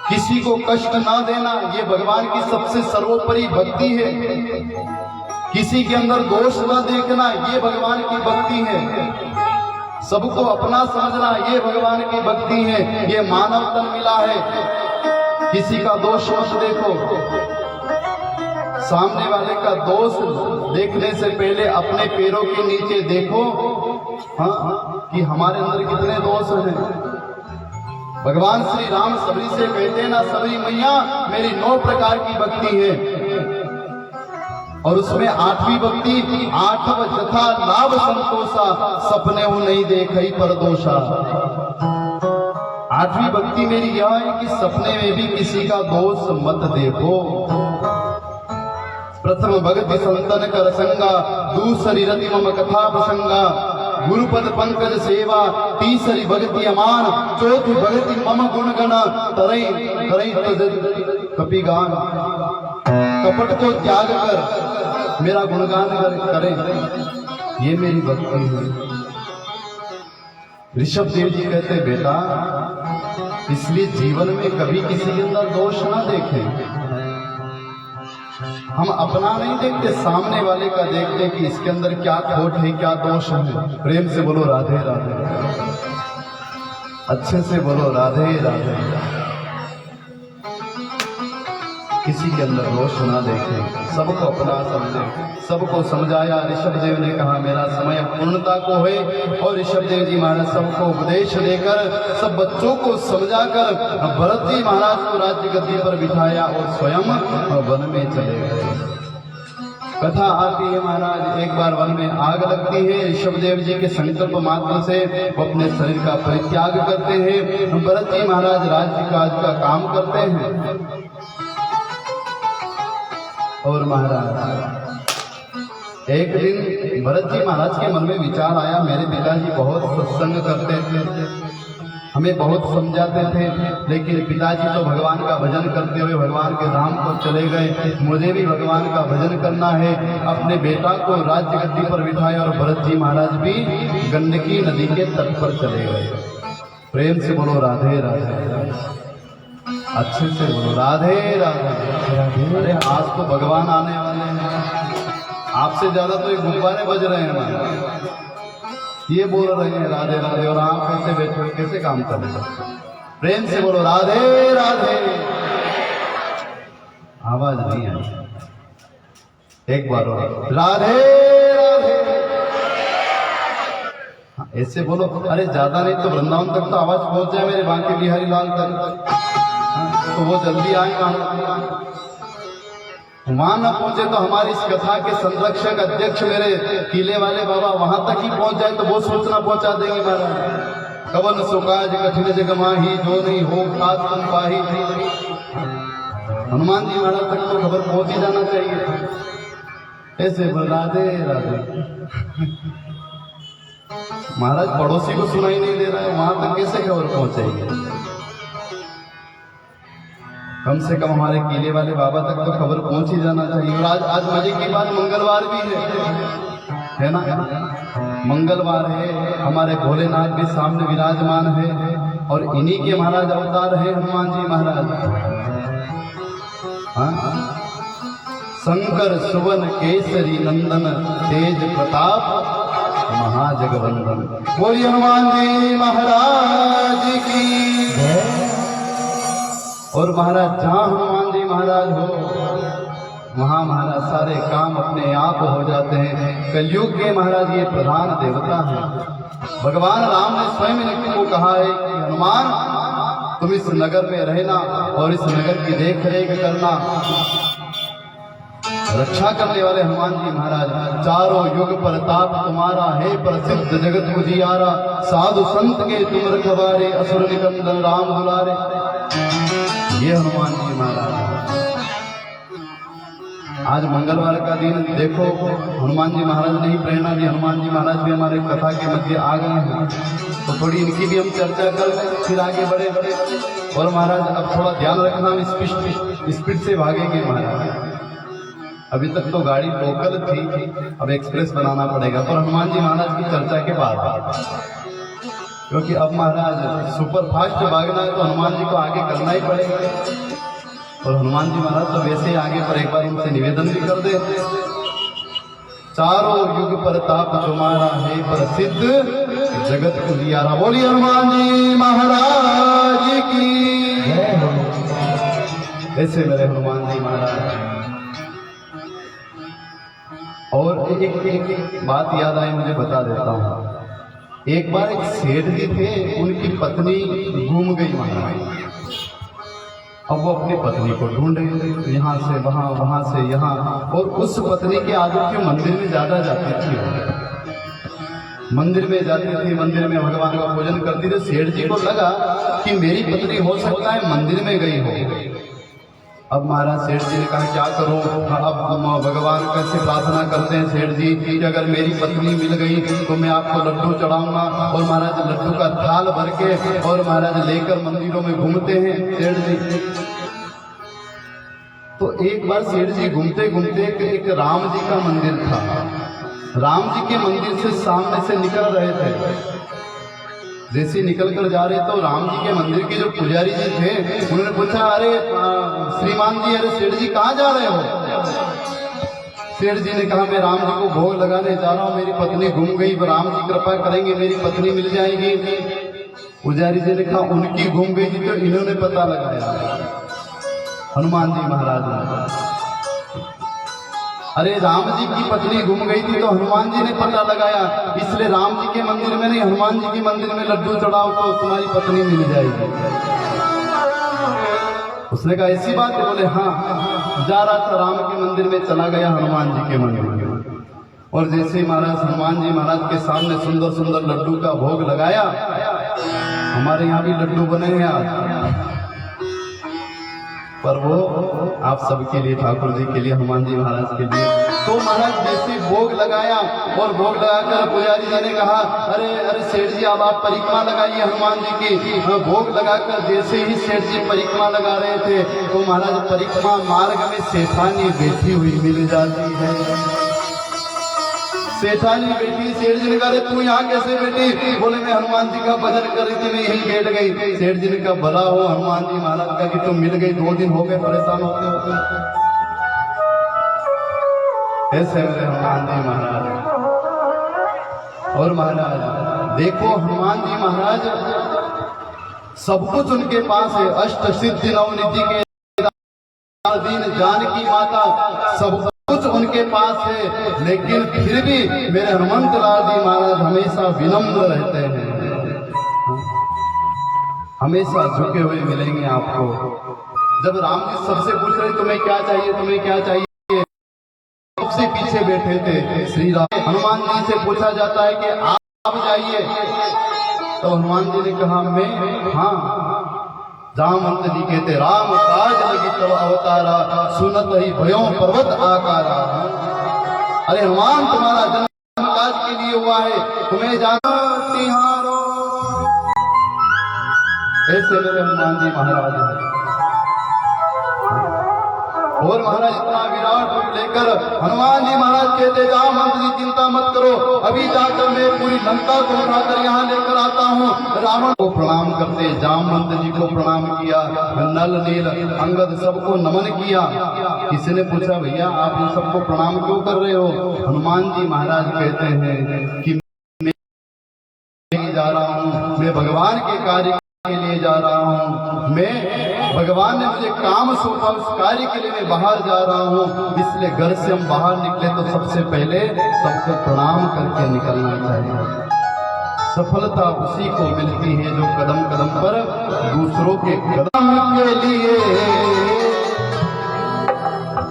S1: किसी को कष्ट ना देना, ये भगवान की सबसे सर्वोपरि भक्ति है। किसी के अंदर दोष न देखना, ये भगवान की भक्ति है। सबको अपना समझना, ये भगवान की भक्ति है। ये मानव तन मिला है, किसी का दोष मत देखो। सामने वाले का दोष देखने से पहले अपने पैरों के नीचे देखो, कि हमारे अंदर कितने दोष हैं। भगवान श्री राम सबरी से कहते हैं ना, सबरी मैया मेरी 9 प्रकार की भक्ति है, और उसमें 8वीं भक्ति 8 जथा लाभ संतोषा सपने हूं नहीं देखई पर दोषा। 8वीं भक्ति मेरी यह है कि सपने में भी किसी का दोष मत देखो। प्रथम भक्ति संतन कर संगा, दूसरी रति मम कथा प्रसंगा, गुरुपद पंकज सेवा, तीसरी भक्ति अमान, चौथी भक्ति मम गुणगण, तरई तरई कपि गान। कपट को त्याग कर मेरा गुणगान करें, ये मेरी भक्ति है। ऋषभ देव जी कहते, बेटा इसलिए जीवन में कभी किसी के अंदर दोष ना देखें। हम अपना नहीं देखते, सामने वाले का देखते कि इसके अंदर क्या खोट है, क्या दोष है। प्रेम से बोलो राधे राधे, अच्छे से बोलो राधे राधे। किसी के अंदर दोष ना देखे, सबको अपना समझे। सबको समझाया। ऋषभ देव ने कहा मेरा समय पूर्णता को है, और ऋषभ देव जी महाराज सबको उपदेश देकर, सब बच्चों को समझाकर भरत जी महाराज को राज्य गद्दी पर बिठाया और स्वयं वन में चले गए। कथा आती है महाराज, एक बार वन में आग लगती है। ऋषभ देव जी के संकल्प मात्र से वो अपने शरीर का परित्याग करते हैं। भरत जी महाराज राज्य काज का काम करते हैं। और महाराज एक दिन भरत जी महाराज के मन में विचार आया, मेरे पिताजी बहुत सत्संग करते थे, हमें बहुत समझाते थे, लेकिन पिताजी तो भगवान का भजन करते हुए भगवान के धाम को चले गए। मुझे भी भगवान का भजन करना है। अपने बेटा को राज्य गद्दी पर बिठाया और भरत जी महाराज भी गंडकी नदी के तट पर चले गए। प्रेम से बोलो राधे राधे, अच्छे से बोलो राधे राधे। अरे आज तो भगवान आने वाले हैं, आपसे ज्यादा तो ये गुब्बारे बज रहे हैं हमारे, ये बोल रहे हैं राधे राधे, और आप कैसे बैठे हो, कैसे काम कर रहे हो। प्रेम से बोलो राधे राधे। आवाज नहीं आई, एक बार और राधे राधे। ऐसे बोलो, अरे ज्यादा नहीं तो वृंदावन तक तो आवाज पहुंच जाए मेरे बांके बिहारी लाल तक, तो वो जल्दी आएगा। वहां न पहुंचे तो हमारी इस कथा के संरक्षक अध्यक्ष मेरे किले वाले बाबा वहां तक ही पहुंच जाए तो वो सूचना पहुंचा देंगे महाराज। कवन सुकाज कठिन जग माही, जो नहीं हो खास तुम पाही। हनुमान जी महाराज तक तो खबर पहुंच ही जाना चाहिए। ऐसे राधे राधे। महाराज पड़ोसी को सुनाई नहीं दे रहा है, वहां तक कैसे खबर पहुंचेगी। कम से कम हमारे किले वाले बाबा तक तो खबर पहुंच ही जाना चाहिए। और आज मजे की बात मंगलवार भी है, है ना? मंगलवार है, हमारे भोलेनाथ भी सामने विराजमान है और इन्हीं के महाराज अवतार है हनुमान जी महाराज। हाँ? शंकर सुवन केसरी नंदन तेज प्रताप महाजगवंदन। बोलिए हनुमान जी महाराज की जय। और महाराज जहाँ हनुमान जी महाराज हो वहाँ महाराज सारे काम अपने आप हो जाते हैं। कलयुग के महाराज ये प्रधान देवता है। भगवान राम ने स्वयं इनको कहा है कि हनुमान तुम इस नगर में रहना और इस नगर की देख रेख करना। रक्षा करने वाले हनुमान जी महाराज, चारों युग प्रताप तुम्हारा है प्रसिद्ध जगत उजियारा। साधु संत के तुम रखवारे असुर निकंदन राम दुलारे। ये हनुमान जी महाराज। आज मंगलवार का दिन देखो, हनुमान जी महाराज ने ही प्रेरणा दी। हनुमान जी महाराज भी हमारे कथा के मध्य आ गए हैं, तो थोड़ी इनकी भी हम चर्चा कर फिर आगे बढ़े। और महाराज अब थोड़ा ध्यान रखना, हम स्पीड से भागेंगे महाराज। अभी तक तो गाड़ी लोकल थी, अब एक्सप्रेस बनाना पड़ेगा, पर हनुमान जी महाराज की चर्चा के बाद, क्योंकि अब महाराज सुपर फास्ट भागना है तो हनुमान जी को आगे करना ही पड़ेगा। और हनुमान जी महाराज तो वैसे ही आगे, पर एक बार उनसे निवेदन भी कर दे। चारों युग प्रताप तुम्हारा है प्रसिद्ध जगत उजियारा। बोलिए हनुमान जी महाराज की जय हो। ऐसे मेरे हनुमान जी महाराज। और एक बात याद आई, मुझे बता देता हूँ। एक बार एक सेठ जी थे, उनकी पत्नी घूम गई महाराज। अब वो अपनी पत्नी को ढूंढ रहे थे, यहाँ से वहाँ, वहाँ से यहाँ। और उस पत्नी की आदत थी मंदिर में ज्यादा जाती थी। मंदिर में जाती थी, मंदिर में भगवान का पूजन करती थी। सेठ जी को लगा कि मेरी पत्नी हो सकता है मंदिर में गई हो। अब महाराज सेठ जी ने कहा क्या करूं? अब भगवान कैसे प्रार्थना करते हैं सेठ जी कि अगर मेरी पत्नी मिल गई तो मैं आपको लड्डू चढ़ाऊंगा। और महाराज लड्डू का थाल भर के और महाराज लेकर मंदिरों में घूमते हैं सेठ जी। तो एक बार सेठ जी घूमते घूमते एक राम जी का मंदिर था। राम जी के मंदिर से सामने से निकल रहे थे। जैसे निकल कर जा रहे तो राम जी के मंदिर के जो पुजारी जी थे, उन्होंने पूछा, अरे श्रीमान जी, अरे सेठ जी कहाँ जा रहे हो? सेठ जी ने कहा, मैं राम जी को भोग लगाने जा रहा हूँ, मेरी पत्नी घूम गई, राम जी कृपा करेंगे मेरी पत्नी मिल जाएगी। पुजारी जी ने कहा, उनकी घूम गई थी तो इन्होंने पता लगाया। हनुमान जी महाराज ने, अरे राम जी की पत्नी घूम गई थी तो हनुमान जी ने पता लगाया, इसलिए राम जी के मंदिर में नहीं हनुमान जी के मंदिर में लड्डू चढ़ाओ तो तुम्हारी पत्नी मिल जाएगी। उसने कहा ऐसी बात है? बोले हाँ। जा रहा था राम के मंदिर में, चला गया हनुमान जी के मंदिर में। और जैसे ही महाराज हनुमान जी महाराज के सामने सुंदर सुंदर लड्डू का भोग लगाया। हमारे यहाँ भी लड्डू बने हैं आज, पर वो आप सबके लिए, ठाकुर जी के लिए, हनुमान जी महाराज के लिए। तो महाराज जैसे भोग लगाया और भोग लगाकर पुजारी जी ने कहा, अरे अरे सेठ जी अब आप परिक्रमा लगाइए हनुमान जी की। भोग लगाकर जैसे ही सेठ जी परिक्रमा लगा रहे थे तो महाराज परिक्रमा मार्ग में सेठानी बैठी हुई मिल जाती है। सेठानी बेटी, सेठ जी ने कहा, तू यहाँ कैसे बेटी? बोले मैं हनुमान जी का भजन कर रही थी, मैं यहीं बैठ गई। सेठ जी ने कहा, भला हो हनुमान जी महाराज का कि तुम मिल गई, 2 दिन हो गए परेशान होते होते। ऐसे मेरे हनुमान जी महाराज। और महाराज देखो, हनुमान जी महाराज सब कुछ उनके पास है। अष्ट सिद्धि नवनिधि के दीन जानकी माता, सब कुछ उनके पास है। लेकिन फिर भी मेरे हनुमंत लाल जी महाराज हमेशा विनम्र रहते हैं, हमेशा झुके हुए मिलेंगे आपको। जब राम जी सबसे पूछ रहे तुम्हें क्या चाहिए, तुम्हें क्या चाहिए, सबसे पीछे बैठे थे श्री राम। हनुमान जी से पूछा जाता है कि आप जाइए, तो हनुमान जी ने कहा मैं, हाँ। जामवंत जी कहते, राम काज लगी तब अवतारा, सुनत ही भयों पर्वत आकारा। अरे हनुमान तुम्हारा जन्म काज के लिए हुआ है, तुम्हें जाना तिहारो। ऐसे मेरे हनुमान जी महाराज हैं। और महाराज इतना विराट रूप लेकर हनुमान जी महाराज कहते जाओ मंत्र की चिंता मत करो, अभी जाकर मैं पूरी लंका को उठाकर यहाँ लेकर आता हूँ। रावण को प्रणाम करते जामवंत जी को प्रणाम किया, नल नील अंगद सबको नमन किया। किसी ने पूछा भैया आप इन सबको प्रणाम क्यों कर रहे हो? हनुमान जी महाराज कहते हैं कि मैं जा रहा हूँ, मैं भगवान के कार्य के लिए जा रहा हूँ, मैं भगवान ने मुझे काम सौंपा उस कार्य के लिए मैं बाहर जा रहा हूँ, इसलिए घर से हम बाहर निकले तो सबसे पहले सबको प्रणाम करके निकलना चाहिए। सफलता उसी को मिलती है जो कदम कदम पर दूसरों के कदम के लिए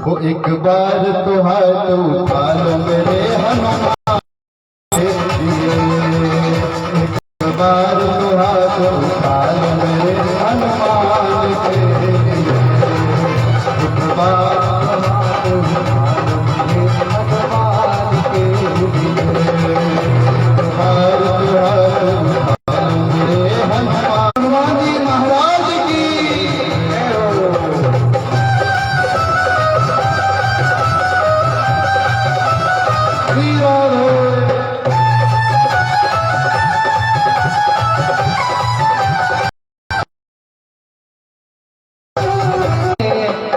S1: वो एक बार तो हाथ उठा लो मेरे हनुमान के लिए, एक बार तो हाथ उठा लो मेरे हनुमान के लिए, एक बार तो हाथ उठा लो मेरे हनुमान के लिए, एक बार तो हाथ उठा लो मेरे हनुमान जी महाराज की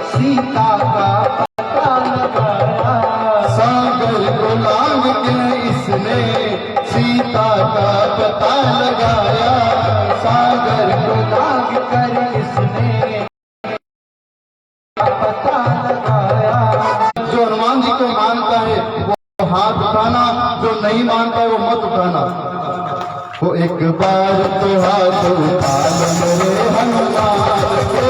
S1: सीता का पता लगाया, सागर को लांग के इसने सीता का पता लगाया, सागर को लांग कर इसने पता लगाया। जो हनुमान जी को मानता है वो हाथ उठाना, जो नहीं मानता है वो मत उठाना। वो एक बार तो हाथ उठा लो मेरे हनुमान के,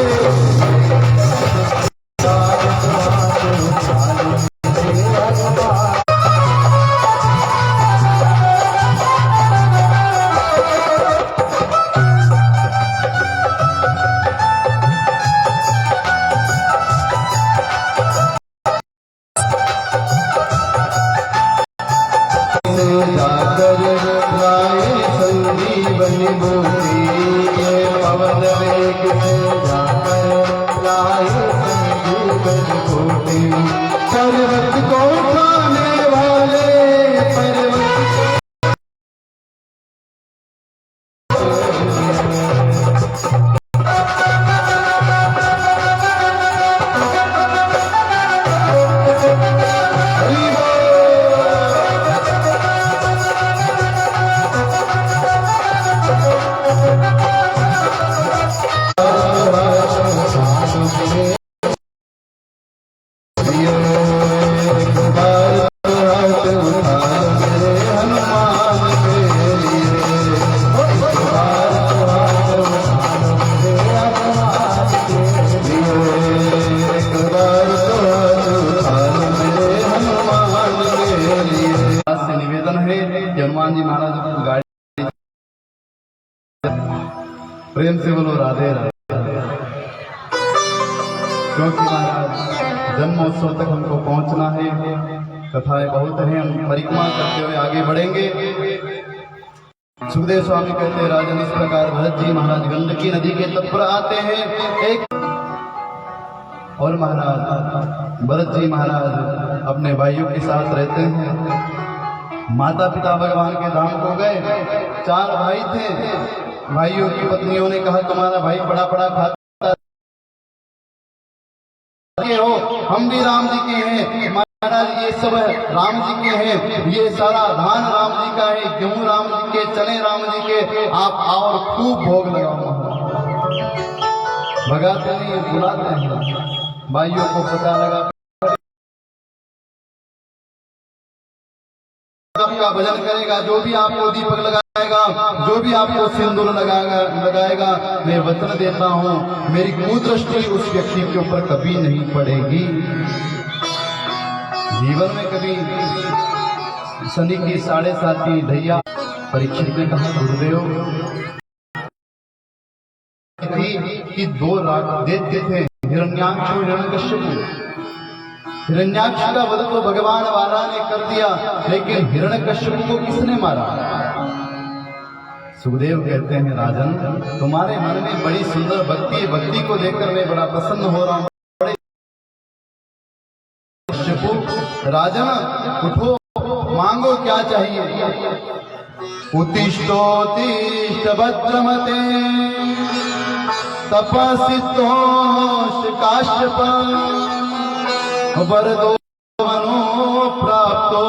S1: जाकर लाए संजीवनी बूटी, ये पवन वेग से जाकर लाए संजीवनी बूटी। पर्वत को उठाने वाले पर्वत हनुमान जी महाराज को गाड़ी प्रेम से बोलो राधे राधे, क्योंकि महाराज जन्मोत्सव तक हमको पहुंचना है, कथाएं बहुत हैं, हम परिक्रमा करते हुए आगे बढ़ेंगे। सुखदेव स्वामी कहते हैं राजन इस प्रकार भरत जी महाराज गंडकी नदी के तट पर आते हैं एक, और महाराज भरत जी महाराज अपने भाइयों के साथ रहते हैं। माता पिता भगवान के धाम को गए, 4 भाई थे, भाइयों की पत्नियों ने कहा तुम्हारा भाई बड़ा बड़ा खाता हो, हम भी राम जी के हैं। महाराज ये सब राम जी के हैं, ये सारा धान राम जी का है, गेहूं राम जी के, चने राम जी के, आप आओ और खूब भोग लगाओ। भगाते नहीं बुलाते हैं। भाइयों को पता लगा आपका भजन करेगा, जो भी आपको दीपक लगाएगा, जो भी आपको सिंदूर लगाएगा, मैं वचन देता हूँ मेरी कुदृष्टि उस व्यक्ति के ऊपर कभी नहीं पड़ेगी। जीवन में कभी शनि की 7.5 ढैया परीक्षित ने कहा गुरुदेव कि 2 राग देते थे, हिरण्याक्ष और हिरण्यकश्यप। हिरण्याक्ष का वध तो भगवान वाला ने कर दिया, लेकिन हिरण्यकश्यप को किसने मारा? सुखदेव कहते हैं राजन तुम्हारे मन में बड़ी सुंदर भक्ति है, भक्ति को देखकर मैं बड़ा प्रसन्न हो रहा हूँ। राजन उठो, मांगो क्या चाहिए। उत्तिष्ठोत्तिष्ठ भद्रमते तपसिद्धोष काश्यप वरदो मनो प्राप्तो।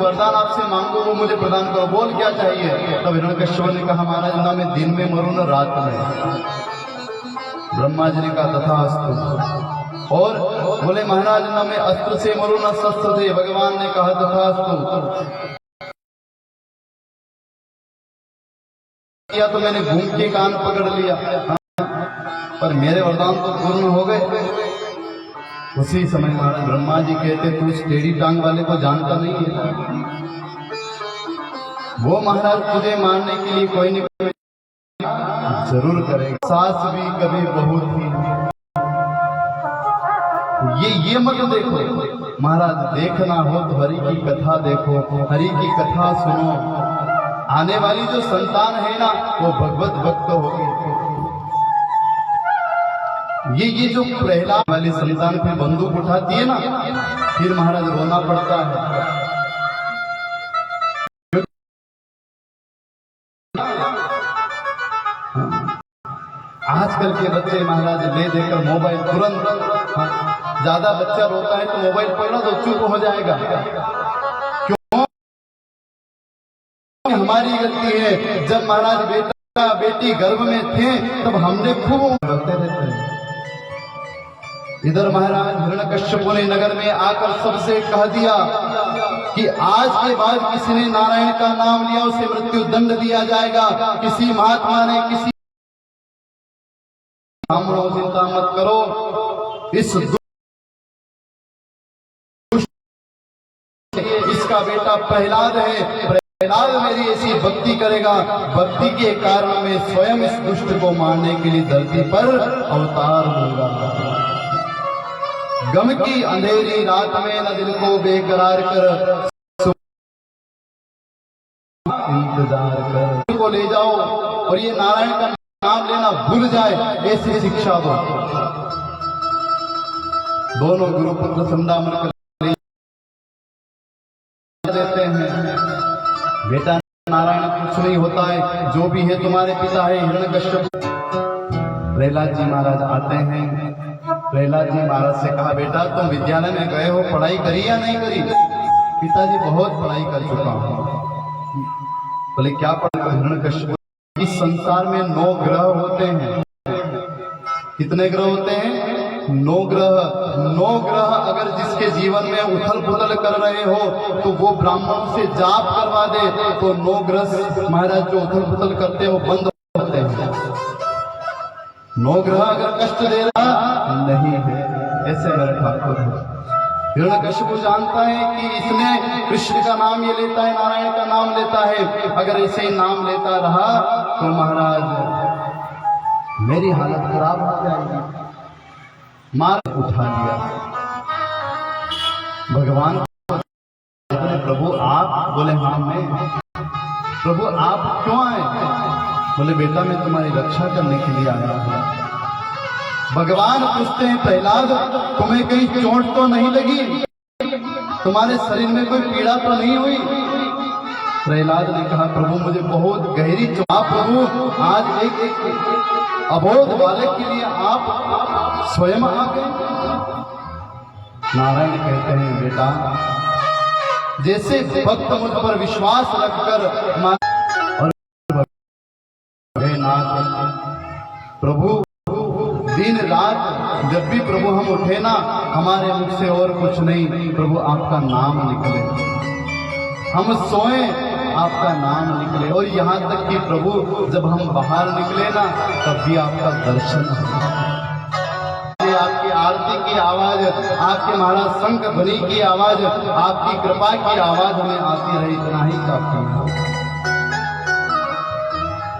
S1: वरदान आपसे मांगो वो मुझे प्रदान करो। बोल क्या चाहिए। तब हिरण्यकश्यप ने कहा महाराज ना मैं दिन में मरूं न रात में। ब्रह्मा जी ने कहा तथास्तु। और बोले महाराज ना मैं अस्त्र से मरूं न शस्त्र से। भगवान ने कहा तथास्तु। किया तो मैंने घूम के कान पकड़ लिया, पर मेरे वरदान तो पूर्ण हो गए। उसी समय महाराज ब्रह्मा जी कहते तू उस टेढ़ी टांग वाले को जानता नहीं है, वो महाराज तुझे मारने के लिए कोई नहीं जरूर करेगा। सास भी कभी बहू थी। ये मत देखो महाराज, देखना हो तो हरि की कथा देखो, हरि की कथा सुनो। आने वाली जो संतान है ना वो भगवत भक्त होगी। ये जो प्रहलाद वाली संतान फिर बंदूक उठाती है ना, फिर महाराज रोना पड़ता है। आजकल के बच्चे महाराज ले देकर मोबाइल तुरंत, ज्यादा बच्चा रोता है तो मोबाइल पकड़ा तो चुप हो जाएगा। क्यों? हमारी गलती है। जब महाराज बेटा बेटी गर्भ में थे तब हमने खूब रोते रहते। इधर महाराज हिरण्यकश्यप ने नगर में आकर सबसे कह दिया कि आज के बाद किसी ने नारायण का नाम लिया उसे मृत्यु दंड दिया जाएगा। किसी महात्मा ने किसी चिंता मत करो, इसका बेटा प्रहलाद है, प्रहलाद मेरी ऐसी भक्ति करेगा, भक्ति के कारण मैं स्वयं इस दुष्ट को मारने के लिए धरती पर अवतार लूंगा। गम की अंधेरी रात में न दिल को बेकरार कर, इंतजार कर को ले जाओ और ये नारायण का नाम लेना भूल जाए, ऐसी शिक्षा दो। दोनों गुरुपुत्र संदामन कर देते हैं। बेटा नारायण कुछ नहीं होता है, जो भी है तुम्हारे पिता है हिरण्यकश्यप। प्रहलाद जी महाराज आते हैं। प्रहलाद जी महाराज से कहा बेटा तुम विद्यालय में गए हो, पढ़ाई करी या नहीं करी। पिताजी बहुत पढ़ाई कर चुका हूं। बोले क्या पढ़ा। हिरण्यकश्यप इस संसार में 9 ग्रह होते हैं। कितने ग्रह होते हैं? 9 ग्रह। 9 ग्रह अगर जिसके जीवन में उथल पुथल कर रहे हो तो वो ब्राह्मण से जाप करवा दे तो 9 ग्रह महाराज जो उथल पुथल करते हैं वो बंद होते हैं। 9 ग्रह अगर कष्ट दे रहा नहीं है, ऐसे मेरे ठाकुर है। हिरण्यकश्यप जानता है कि इसने कृष्ण का नाम ये लेता है, नारायण का नाम लेता है, अगर ऐसे ही नाम लेता रहा तो महाराज मेरी हालत खराब हो जाएगी। मार उठा लिया। भगवान बोले प्रभु आप? बोले हाँ मैं। प्रभु आप क्यों आए? बोले बेटा मैं तुम्हारी रक्षा करने के लिए आया हूं। भगवान पूछते हैं प्रहलाद तुम्हें कहीं चोट तो नहीं लगी? तुम्हारे शरीर में कोई पीड़ा तो नहीं हुई? प्रहलाद ने कहा प्रभु मुझे बहुत गहरी चोट। प्रभु आज एक अबोध बालक के लिए आप स्वयं आ गए। नारायण कहते हैं बेटा जैसे भक्त मुझ पर विश्वास रखकर और नाथ प्रभु दिन रात जब भी प्रभु हम उठे ना हमारे मुख से और कुछ नहीं प्रभु आपका नाम निकले। हम सोए आपका नाम निकले। और यहाँ तक कि प्रभु जब हम बाहर निकले ना तब भी आपका दर्शन हो। आपकी आरती की आवाज, आपके महाराज शंख ध्वनि की आवाज, आपकी कृपा की आवाज हमें आती रही, इतना ही काफी है।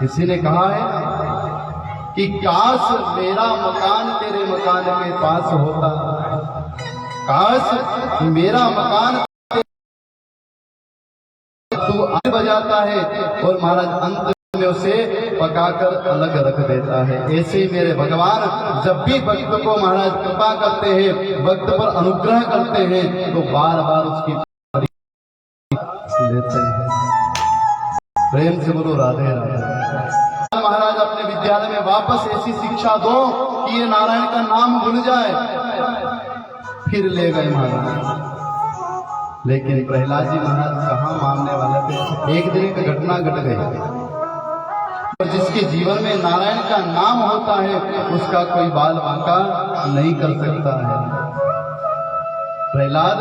S1: किसी ने कहा है कि काश मेरा मकान तेरे मकान के पास होता, काश मेरा मकान तू बजाता है और महाराज अंत में उसे पकाकर अलग रख देता है। ऐसे ही मेरे भगवान जब भी भक्त को महाराज कृपा करते हैं, भक्त पर अनुग्रह करते हैं, तो बार बार उसकी लेते हैं। प्रेम से बोलो राधे राधे। महाराज अपने विद्यालय में वापस ऐसी शिक्षा दो कि ये नारायण का नाम भूल जाए। फिर ले गए महाराज, लेकिन प्रहलाद जी महाराज कहाँ मानने वाले थे। एक दिन एक घटना घट गई, और जिसके जीवन में नारायण का नाम होता है उसका कोई बाल बांका नहीं कर सकता है। प्रहलाद,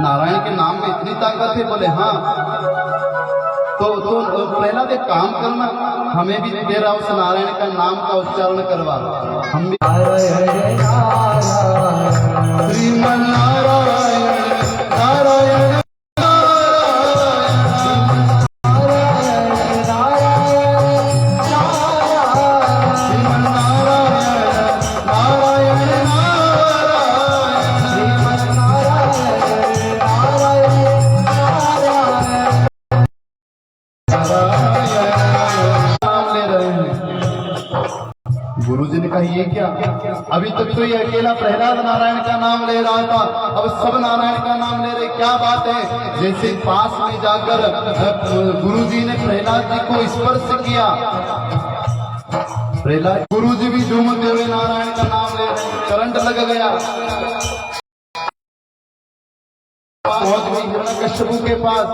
S1: नारायण के नाम में इतनी ताकत है? बोले हाँ। तो प्रहलाद एक काम करना, हमें भी तेरा उस नारायण का नाम का उच्चारण करवा, हम भी श्रीमन नारायण नारायण गुरुजी ने कहा ये क्या? अभी तक तो ये अकेला प्रहलाद नारायण का नाम ले रहा था, अब सब नारायण का नाम ले रहे, क्या बात है? जैसे पास में जाकर गुरुजी ने प्रहलाद जी को स्पर्श किया, प्रहलाद गुरुजी भी झूमते हुए नारायण का नाम ले रहे, करंट लग गया। पहुंच गई हिरण्यकश्यप के पास।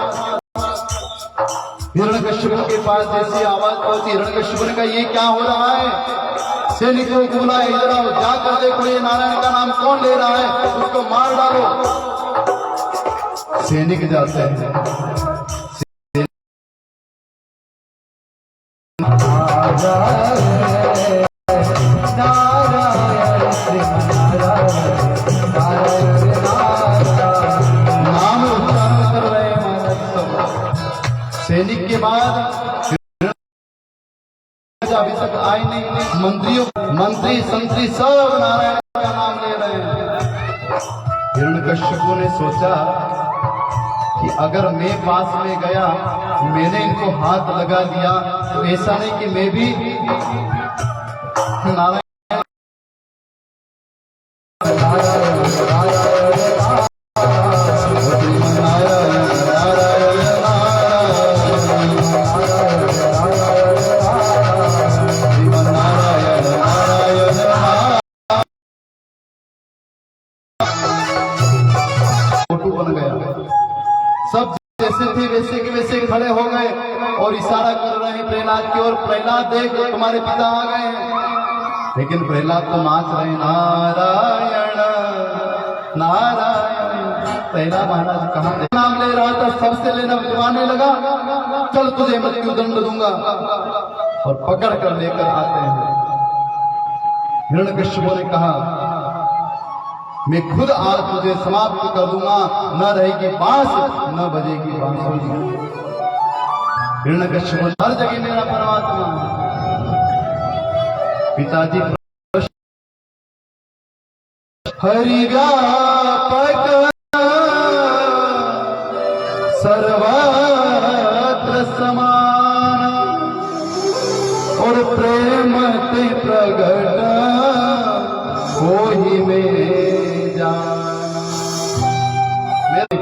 S1: हिरण्यकश्यप के पास जैसी आवाज पहुंची, हिरण्यकश्यप ने कहा ये क्या हो रहा है? सैनिकों को बुलाए, इधर आओ, जाकर देखो ये नारायण का नाम कौन ले रहा है, उसको मार डालो। सैनिक जाते हैं, नाम उच्चारण कर रहे हैं। सैनिक के बाद अभी तक आए नहीं, मंत्री संतरी सब नारायण का नाम ले रहे हैं। हिरण्यकश्यप ने सोचा कि अगर मैं पास में गया, मैंने इनको हाथ लगा दिया, तो ऐसा नहीं कि मैं भी नारायण बन गया। सब जैसे थे वैसे के वैसे खड़े हो गए और इशारा कर रहे हैं प्रहलाद की ओर, प्रहलाद देख तुम्हारे पिता आ गए हैं। लेकिन प्रहलाद तो नाच रहे, नारायण नारायण। प्रहलाद महाराज कहाँ नाम ले रहा था, सबसे लेना दिवाने लगा, चल तुझे मृत्यु दंड दूंगा, और पकड़ कर लेकर आते हैं। हिरण्यकश्यप ने कहा मैं खुद आज तुझे समाप्त कर दूंगा, न रहेगी बांस न बजेगी बांसुरी। हिरण्यकश्यप हर जगह मेरा परमात्मा। पिताजी हरि व्यापक सर्वत्र समान, और प्रेम ते प्रगट हो ही में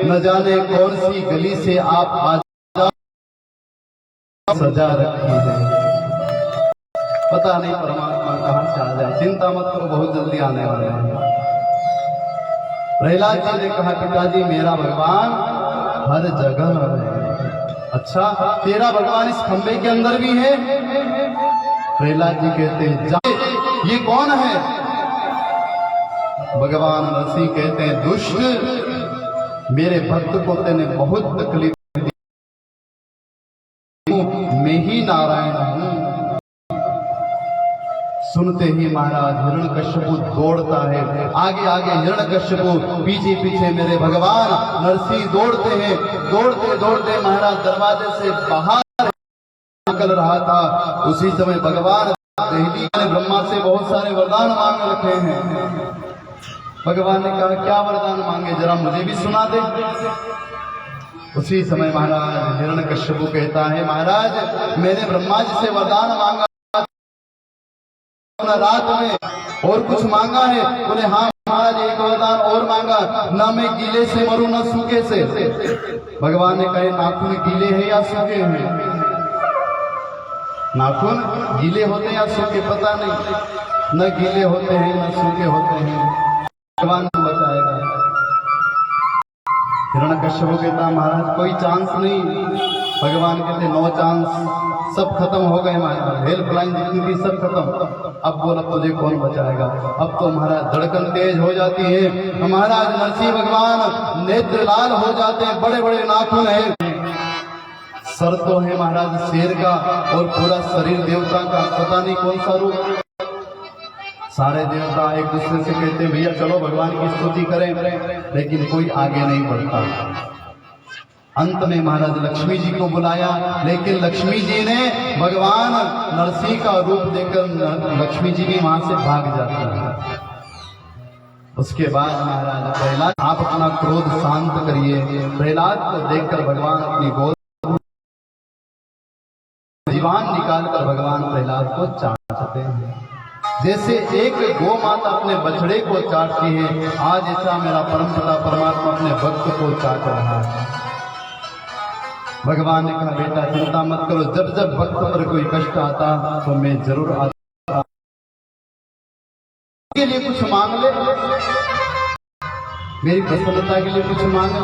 S1: न जाने कौन सी गली से आप आज सजा रखी है, पता नहीं परमात्मा कहां से आ जाए। चिंता मत करो, बहुत जल्दी आने वाले हैं। प्रहलाद जी ने कहा पिताजी मेरा भगवान हर जगह है। अच्छा, तेरा भगवान इस खंबे के अंदर भी है? प्रहलाद जी कहते हैं जा, ये कौन है? भगवान नरसिंह कहते हैं दुष्ट, मेरे भक्त को तेने बहुत तकलीफ दी, मैं ही नारायण हूं। सुनते ही महाराज हिरण्यकश्यप दौड़ता है, आगे आगे हिरण्यकश्यप, पीछे पीछे मेरे भगवान नरसिंह दौड़ते हैं। दौड़ते दौड़ते महाराज दरवाजे से बाहर निकल रहा था। उसी समय भगवान देहली ने ब्रह्मा से बहुत सारे वरदान मांग रखे हैं। भगवान ने कहा क्या वरदान मांगे, जरा मुझे भी सुना दे। उसी समय महाराज हिरण्यकश्यप कहता है, महाराज मैंने ब्रह्मा जी से वरदान मांगा रात में और कुछ मांगा है। बोले हाँ महाराज एक वरदान और मांगा, ना मैं गीले से मरूं ना सूखे से। भगवान ने कहे नाखून गीले हैं या सूखे हैं? नाखून गीले होते हैं या सूखे पता नहीं, न गीले होते हैं न सूखे होते हैं। भगवान को बचाएगा। हिरण्यकश्यप कहता महाराज कोई चांस नहीं। भगवान कहते नो चांस, सब खत्म हो गए महाराज, हेल्पलाइन जितनी थी सब खत्म। अब बोल अब तुझे कौन बचाएगा? अब तो महाराज धड़कन तेज हो जाती है। महाराज नरसिंह भगवान नेत्र लाल हो जाते हैं, बड़े बड़े नाखून है, सर तो है महाराज शेर का और पूरा शरीर देवता का, पता नहीं कौन सा रूप। सारे देवता एक दूसरे से कहते हैं भैया चलो भगवान की स्तुति करें, लेकिन कोई आगे नहीं बढ़ता। अंत में महाराज लक्ष्मी जी को बुलाया, लेकिन लक्ष्मी जी ने भगवान नरसिंह का रूप देखकर लक्ष्मी जी भी वहां से भाग जाती है। उसके बाद महाराज प्रहलाद आप अपना क्रोध शांत करिए। प्रहलाद को देखकर भगवान अपनी गोद जीवान निकालकर भगवान प्रहलाद को चाटते हैं, जैसे एक गौ माता अपने बछड़े को चाटती है, आज ऐसा मेरा परमपिता परमात्मा अपने भक्त को चाट रहा है। भगवान ने कहा बेटा चिंता मत करो, जब जब भक्त पर कोई कष्ट आता तो मैं जरूर आता, के लिए कुछ मांग ले, मेरी प्रसन्नता के लिए कुछ मांग।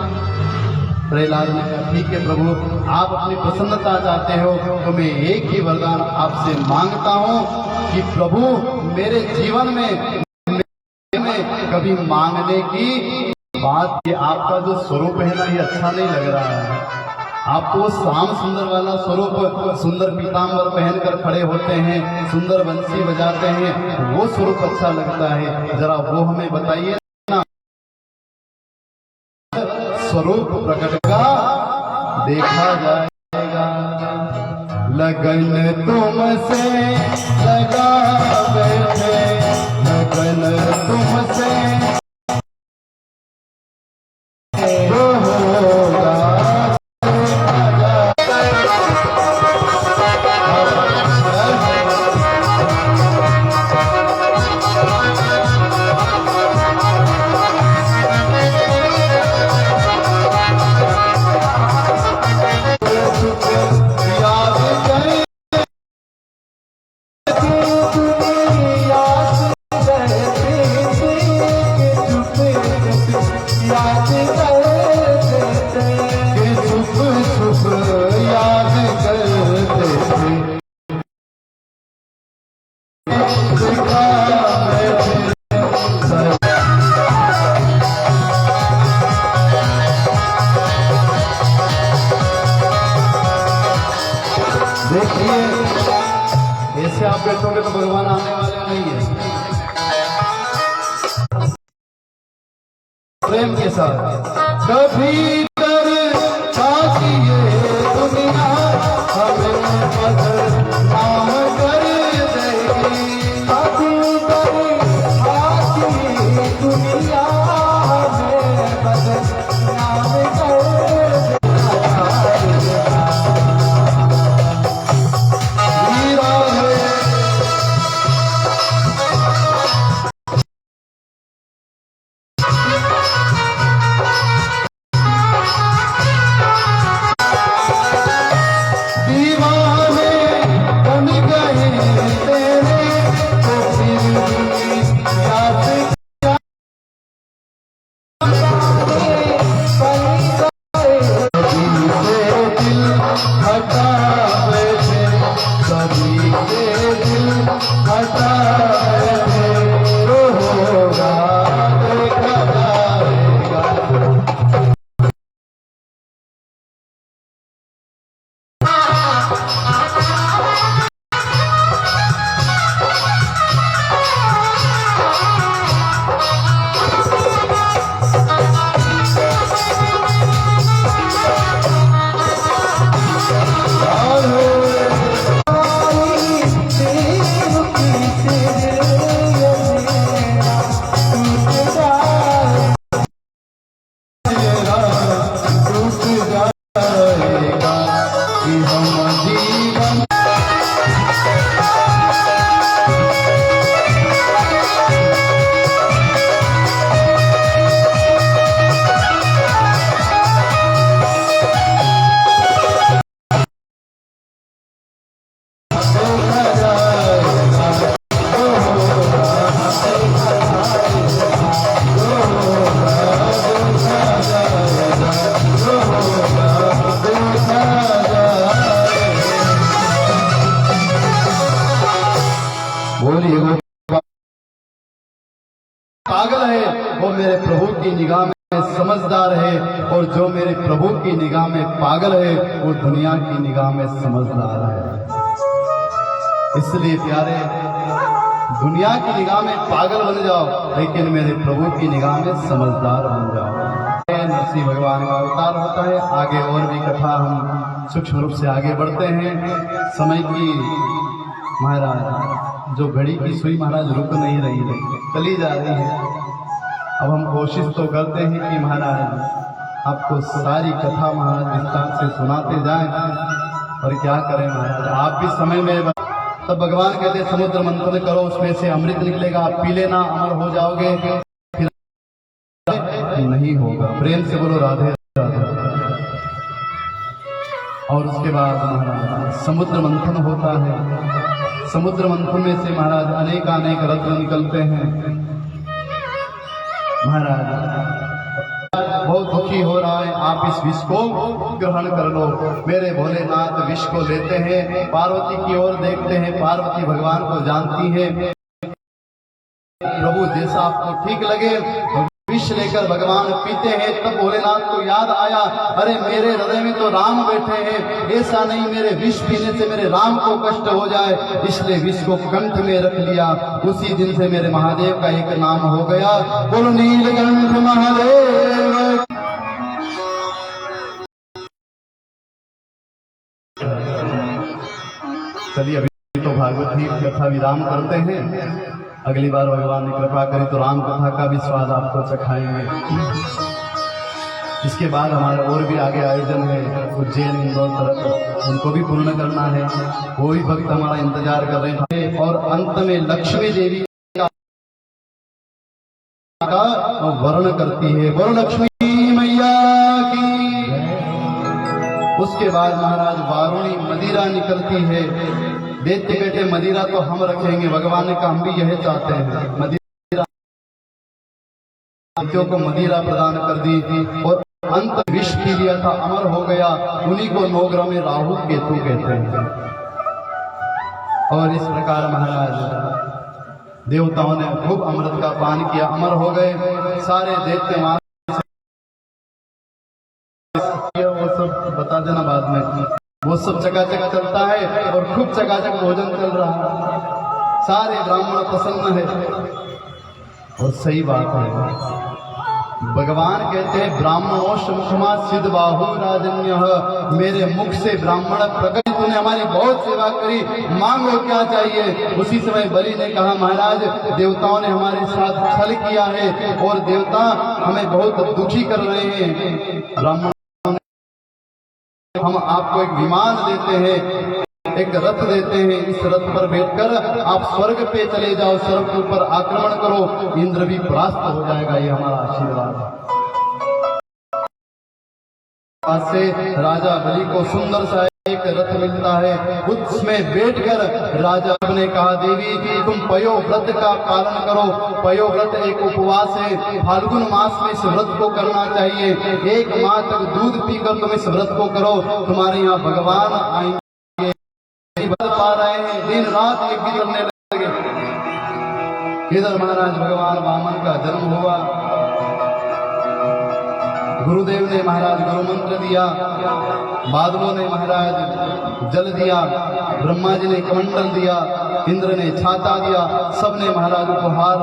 S1: प्रहलाद ने कहा ठीक है प्रभु, आप अपनी प्रसन्नता चाहते हो तो मैं एक ही वरदान आपसे मांगता हूं कि प्रभु मेरे जीवन में कभी मांगने की बात, ये आपका जो स्वरूप है ना ये अच्छा नहीं लग रहा है। आपको वो श्याम सुंदर वाला स्वरूप, सुंदर पीताम्बर पहनकर खड़े होते हैं, सुंदर बंसी बजाते हैं, वो स्वरूप अच्छा लगता है, जरा वो हमें बताइए ना। स्वरूप प्रकट का देखा जाएगा, लगन तुमसे लगा बैठे, लगन तुमसे होगा। देखिए ऐसे आप बैठोगे तो भगवान आने वाले नहीं है। प्रेम के साथ कभी कर चाहती है दुनिया हमें बदनाम कर देगी, कभी कर चाहती दुनिया हमें बदनाम कर बोलिए वो पागल है वो मेरे प्रभु की निगाह में समझदार है, और जो मेरे प्रभु की निगाह में पागल है वो दुनिया की निगाह में समझदार है। इसलिए प्यारे, दुनिया की निगाह में पागल बन जाओ, लेकिन मेरे प्रभु की निगाह में समझदार बन जाओ। नरसिंह भगवान का अवतार होता है। आगे और भी कथा हम सूक्ष्म रूप से आगे बढ़ते हैं। समय की महाराज जो घड़ी की सुई महाराज रुक नहीं रही है, चली जा रही है। अब हम कोशिश तो करते हैं कि महाराज आपको सारी कथा महाराज विस्तार से सुनाते जाएं, और क्या करें महाराज, आप भी समय में तब भगवान कहते समुद्र मंथन करो, उसमें से अमृत निकलेगा, आप पी लेना, अमर हो जाओगे। फिर नहीं होगा। प्रेम से बोलो राधे राधे। और उसके बाद महाराज समुद्र मंथन होता है। समुद्र मंथन में से महाराज अनेक रत्न निकलते हैं। महाराज बहुत दुखी हो रहा है, आप इस विष को ग्रहण कर लो। मेरे भोलेनाथ विष को लेते हैं, पार्वती की ओर देखते हैं। पार्वती भगवान को जानती है। प्रभु जैसा आपको ठीक लगे विष लेकर भगवान पीते हैं। तब भोलेनाथ को याद आया, अरे मेरे हृदय में तो राम बैठे हैं, ऐसा नहीं मेरे विष पीने से मेरे राम को कष्ट हो जाए, इसलिए विष को कंठ में रख लिया। उसी दिन से मेरे महादेव का एक नाम हो गया, बोलो नीलकंठ महादेव। चलिए अभी तो भागवत ही कथा विराम करते हैं। अगली बार भगवान ने कृपा करी तो राम कथा का भी स्वाद आपको चखाएंगे। इसके बाद हमारा और भी आगे आयोजन है उज्जैन इंदौर तरफ, उनको भी पूर्ण करना है। वो भी भक्त हमारा इंतजार कर रहे हैं। और अंत में लक्ष्मी देवी का वर्ण करती है, बोलो लक्ष्मी मैया की। उसके बाद महाराज वारुणी मदिरा निकलती है। देते बेटे मदिरा तो हम रखेंगे, भगवान ने कहा हम भी यही चाहते हैं। मदिरा को मदिरा प्रदान कर दी थी, और अंत विष पी लिया था, अमर हो गया। उन्हीं को नौग्रह में राहु केतु कहते हैं। और इस प्रकार महाराज देवताओं ने खूब अमृत का पान किया, अमर हो गए। सारे दैत्य मार वो सब बता देना बाद में। वो सब चकाचक चलता है और खूब चकाचक भोजन चल रहा है। सारे ब्राह्मण प्रसन्न है। और सही बात है, भगवान कहते हैं ब्राह्मणों मुखमा सिद्ध बाहु राजन्य, मेरे मुख से ब्राह्मण प्रकट, तूने हमारी बहुत सेवा करी, मांगो क्या चाहिए। उसी समय बलि ने कहा, महाराज देवताओं ने हमारे साथ छल किया है और देवता हमें बहुत दुखी कर रहे हैं। ब्राह्मण हम आपको एक विमान देते हैं, एक रथ देते हैं, इस रथ पर बैठकर आप स्वर्ग पे चले जाओ, स्वर्ग के ऊपर आक्रमण करो, इंद्र भी परास्त हो जाएगा। ये हमारा आशीर्वाद से राजा बलि को सुंदर सा एक रथ मिलता है। उसमें बैठकर राजा ने कहा, देवी तुम पयो व्रत का पालन करो। पयो व्रत एक उपवास है, फाल्गुन मास में इस व्रत को करना चाहिए। 1 माह तक दूध पीकर तुम इस व्रत को करो, तुम्हारे यहाँ भगवान आएंगे। पा रहे हैं, दिन रात एक भी करने लगे। इधर महाराज भगवान वामन का जन्म हुआ। गुरुदेव ने महाराज गुरु मंत्र दिया, बादलों ने महाराज जल दिया, ब्रह्मा जी ने कमंडल दिया, इंद्र ने छाता दिया, सबने महाराज उपहार।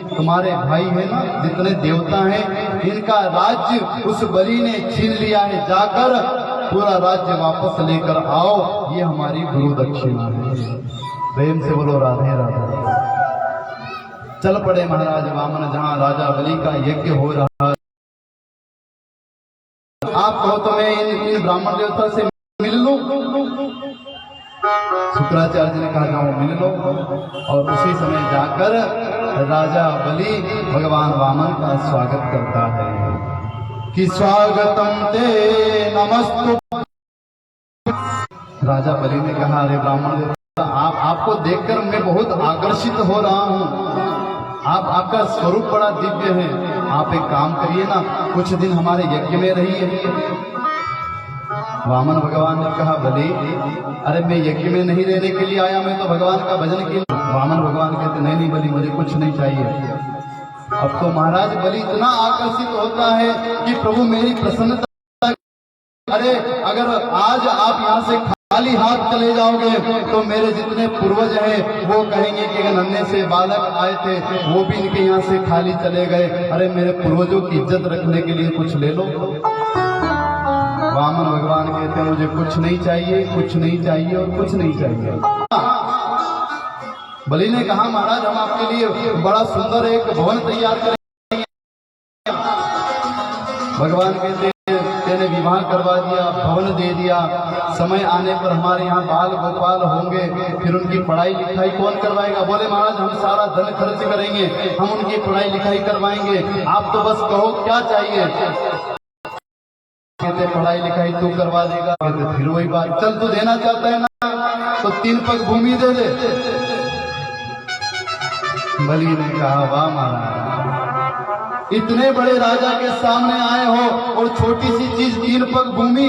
S1: तुम्हारे भाई है ना जितने देवता हैं, इनका राज्य उस बलि ने छीन लिया है, जाकर पूरा राज्य वापस लेकर आओ, ये हमारी गुरु दक्षिणा है। प्रेम से बोलो राधे राधे। चल पड़े महाराज वामन, जहाँ राजा बलि का यज्ञ हो रहा है। आप कहो तो मैं इन ब्राह्मण देवता से मिल लूं। शुक्राचार्य जी ने कहा जाओ मिल लो। और उसी समय जाकर राजा बलि भगवान वामन का स्वागत करता है कि स्वागतम ते नमस्तु। राजा बलि ने कहा, अरे ब्राह्मण देवता आपको देखकर मैं बहुत आकर्षित हो रहा हूँ। आपका स्वरूप बड़ा दिव्य है। आप एक काम करिए ना, कुछ दिन हमारे यज्ञ में रहिए। वामन भगवान ने कहा बलि, अरे मैं यज्ञ में नहीं रहने के लिए आया, मैं तो भगवान का भजन के लिए। वामन भगवान कहते नहीं नहीं बलि, मुझे कुछ नहीं चाहिए। अब तो महाराज बलि इतना आकर्षित होता है कि प्रभु मेरी प्रसन्नता, अरे अगर आज आप यहाँ से खाली हाथ चले जाओगे तो मेरे जितने पूर्वज हैं वो कहेंगे कि अगर नन्हे से बालक आए थे वो भी इनके यहाँ से खाली चले गए, अरे मेरे पूर्वजों की इज्जत रखने के लिए कुछ ले लो। वामन भगवान कहते हैं मुझे कुछ नहीं चाहिए, कुछ नहीं चाहिए और कुछ नहीं चाहिए। बलि ने कहा महाराज हम आपके लिए बड़ा सुंदर एक भवन तैयार करेंगे। भगवान कहते तेने विवाह करवा दिया, भवन दे दिया, समय आने पर हमारे यहाँ बाल गोपाल होंगे, फिर उनकी पढ़ाई लिखाई कौन करवाएगा? बोले महाराज हम सारा धन खर्च करेंगे, हम उनकी पढ़ाई लिखाई करवाएंगे, आप तो बस कहो क्या चाहिए। कहते पढ़ाई लिखाई तू करवा देगा। कहते फिर वही बात, चल तू देना चाहता है ना तो 3 पग भूमि दे दे। बलि ने कहा वाह महाराज, इतने बड़े राजा के सामने आए हो और छोटी सी चीज 3 पग भूमि,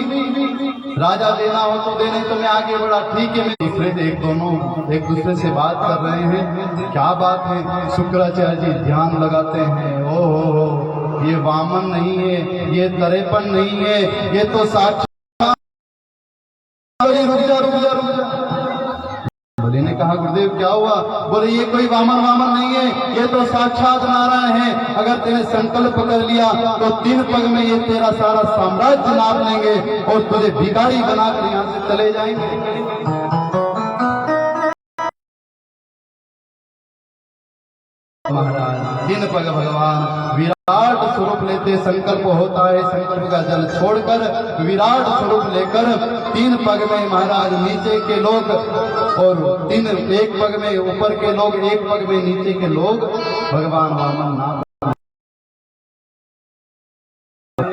S1: राजा देना हो तो दे, नहीं तो मैं आगे बढ़ा। ठीक है, मैं एक दोनों एक दूसरे से बात कर रहे हैं, क्या बात है? शुक्राचार्य जी ध्यान लगाते हैं, ओ ये वामन नहीं है, ये तरेपन नहीं है, ये तो साक्षात। रुक जा। बलि ने कहा गुरुदेव क्या हुआ? बोले ये कोई वामन नहीं है, ये तो साक्षात नारायण है। अगर तेने संकल्प कर लिया तो 3 पग में ये तेरा सारा साम्राज्य नाप लेंगे और तुझे भिखारी बनाकर यहाँ से चले जाएंगे। महाराज 3 पग भगवान विराट स्वरूप लेते, संकल्प होता है, संकल्प का जल छोड़कर विराट स्वरूप लेकर 3 पग में महाराज नीचे के लोग और 1 पग में ऊपर के लोग, 1 पग में नीचे के लोग भगवान वामन नाम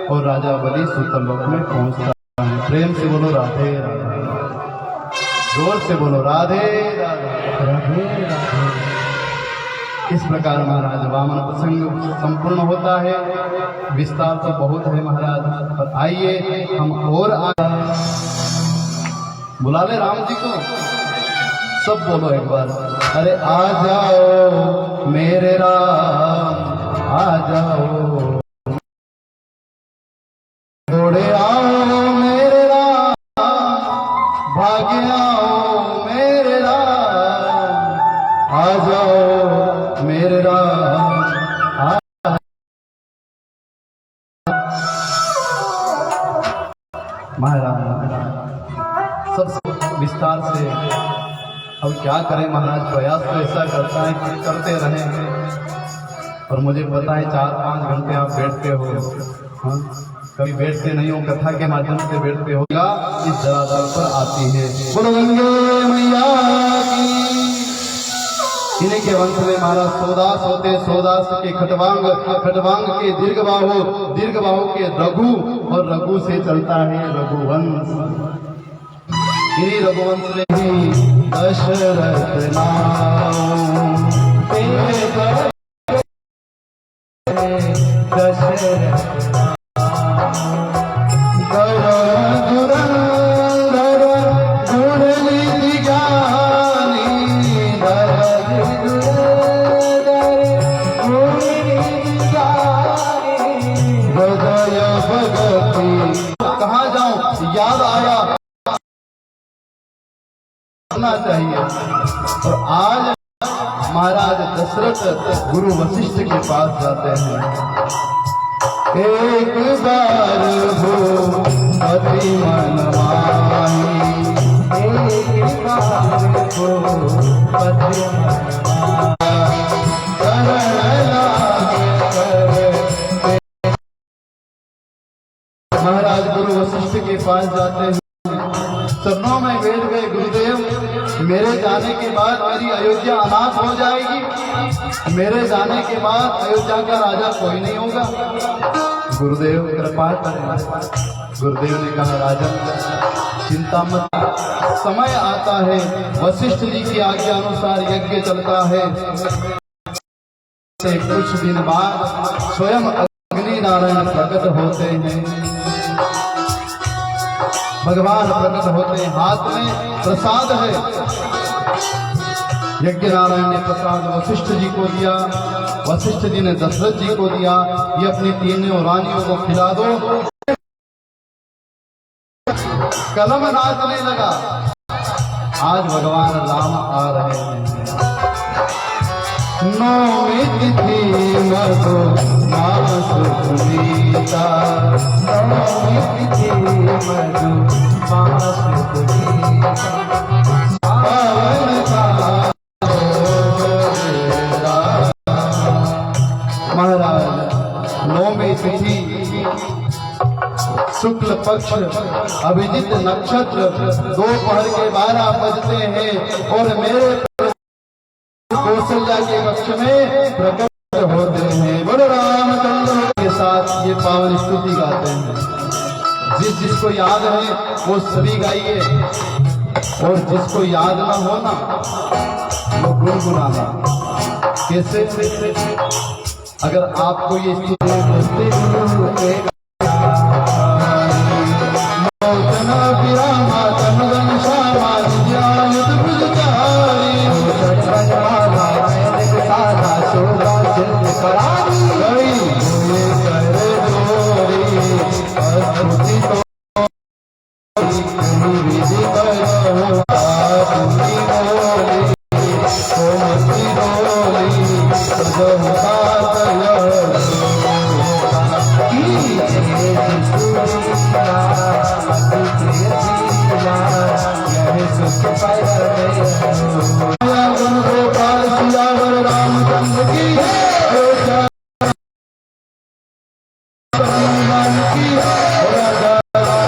S1: और राजा बलि सुतल लोक में पहुंचता है। प्रेम से बोलो राधे राधे, जोर से बोलो राधे राधे राधे राधे। इस प्रकार महाराज वामन प्रसंग संपूर्ण होता है। विस्तार तो बहुत है महाराज, और आइए हम और बुला ले राम जी को। सब बोलो एक बार, अरे आ जाओ मेरे राम, आ जाओ थोड़े आओ मेरे राम, भाग्य आओ मेरे राम, आ जाओ मेरे राम। महाराज सबसे विस्तार से अब क्या करें महाराज, प्रयास तो ऐसा करता है कि करते रहें, और मुझे पता है 4-5 घंटे आप बैठते हो, हाँ? कभी बैठते नहीं हो, कथा के माध्यम से बैठते हो, इस धरातल पर आती है। बोलो गंगे मैया की। इन्हीं के वंश में महाराज सोदास होते, सोदास के खटवांग, खटवांग के दीर्घबाहु के रघु, और रघु से चलता है रघुवंश। इन्हीं रघुवंश में ही दशरथ नाम, दशरथ चाहिए। और आज महाराज दशरथ गुरु वशिष्ठ के पास जाते हैं। एक बार हो पति मन माही, एक बार हो पति मन महाराज गुरु वशिष्ठ के पास जाते हैं, चरणों में बैठ गए। गुरुदेव मेरे जाने के बाद मेरी अयोध्या अनाथ हो जाएगी, मेरे जाने के बाद अयोध्या का राजा कोई नहीं होगा, गुरुदेव कृपा करें। गुरुदेव ने कहा राजन चिंता मत, समय आता है, वशिष्ठ जी की आज्ञा अनुसार यज्ञ चलता है, कुछ दिन बाद स्वयं अग्नि नारायण प्रकट होते हैं। भगवान प्रकट होते हैं, हाथ में प्रसाद है। यज्ञ नारायण ने प्रसाद वशिष्ठ जी को दिया, वशिष्ठ जी ने दशरथ जी को दिया, ये अपनी तीनों रानियों को खिला दो। कलम नाचने लगा, आज भगवान राम आ रहे हैं। नौमी तिथि मधु मास पुनीता,
S2: नौमी तिथि मधु मास पुनीता,
S1: पावन का महाराज नौमी तिथि शुक्ल पक्ष अभिजित नक्षत्र दोपहर के 12 बजते हैं और मेरे कौशल्या के पक्ष में प्रकट होते हैं। बोलो रामचंद्र के साथ ये पावन स्तुति गाते हैं। जिसको याद है वो सभी गाइए, और जिसको याद ना हो ना वो गुनगुनाना। कैसे? अगर आपको ये स्तुति रामचंद्र की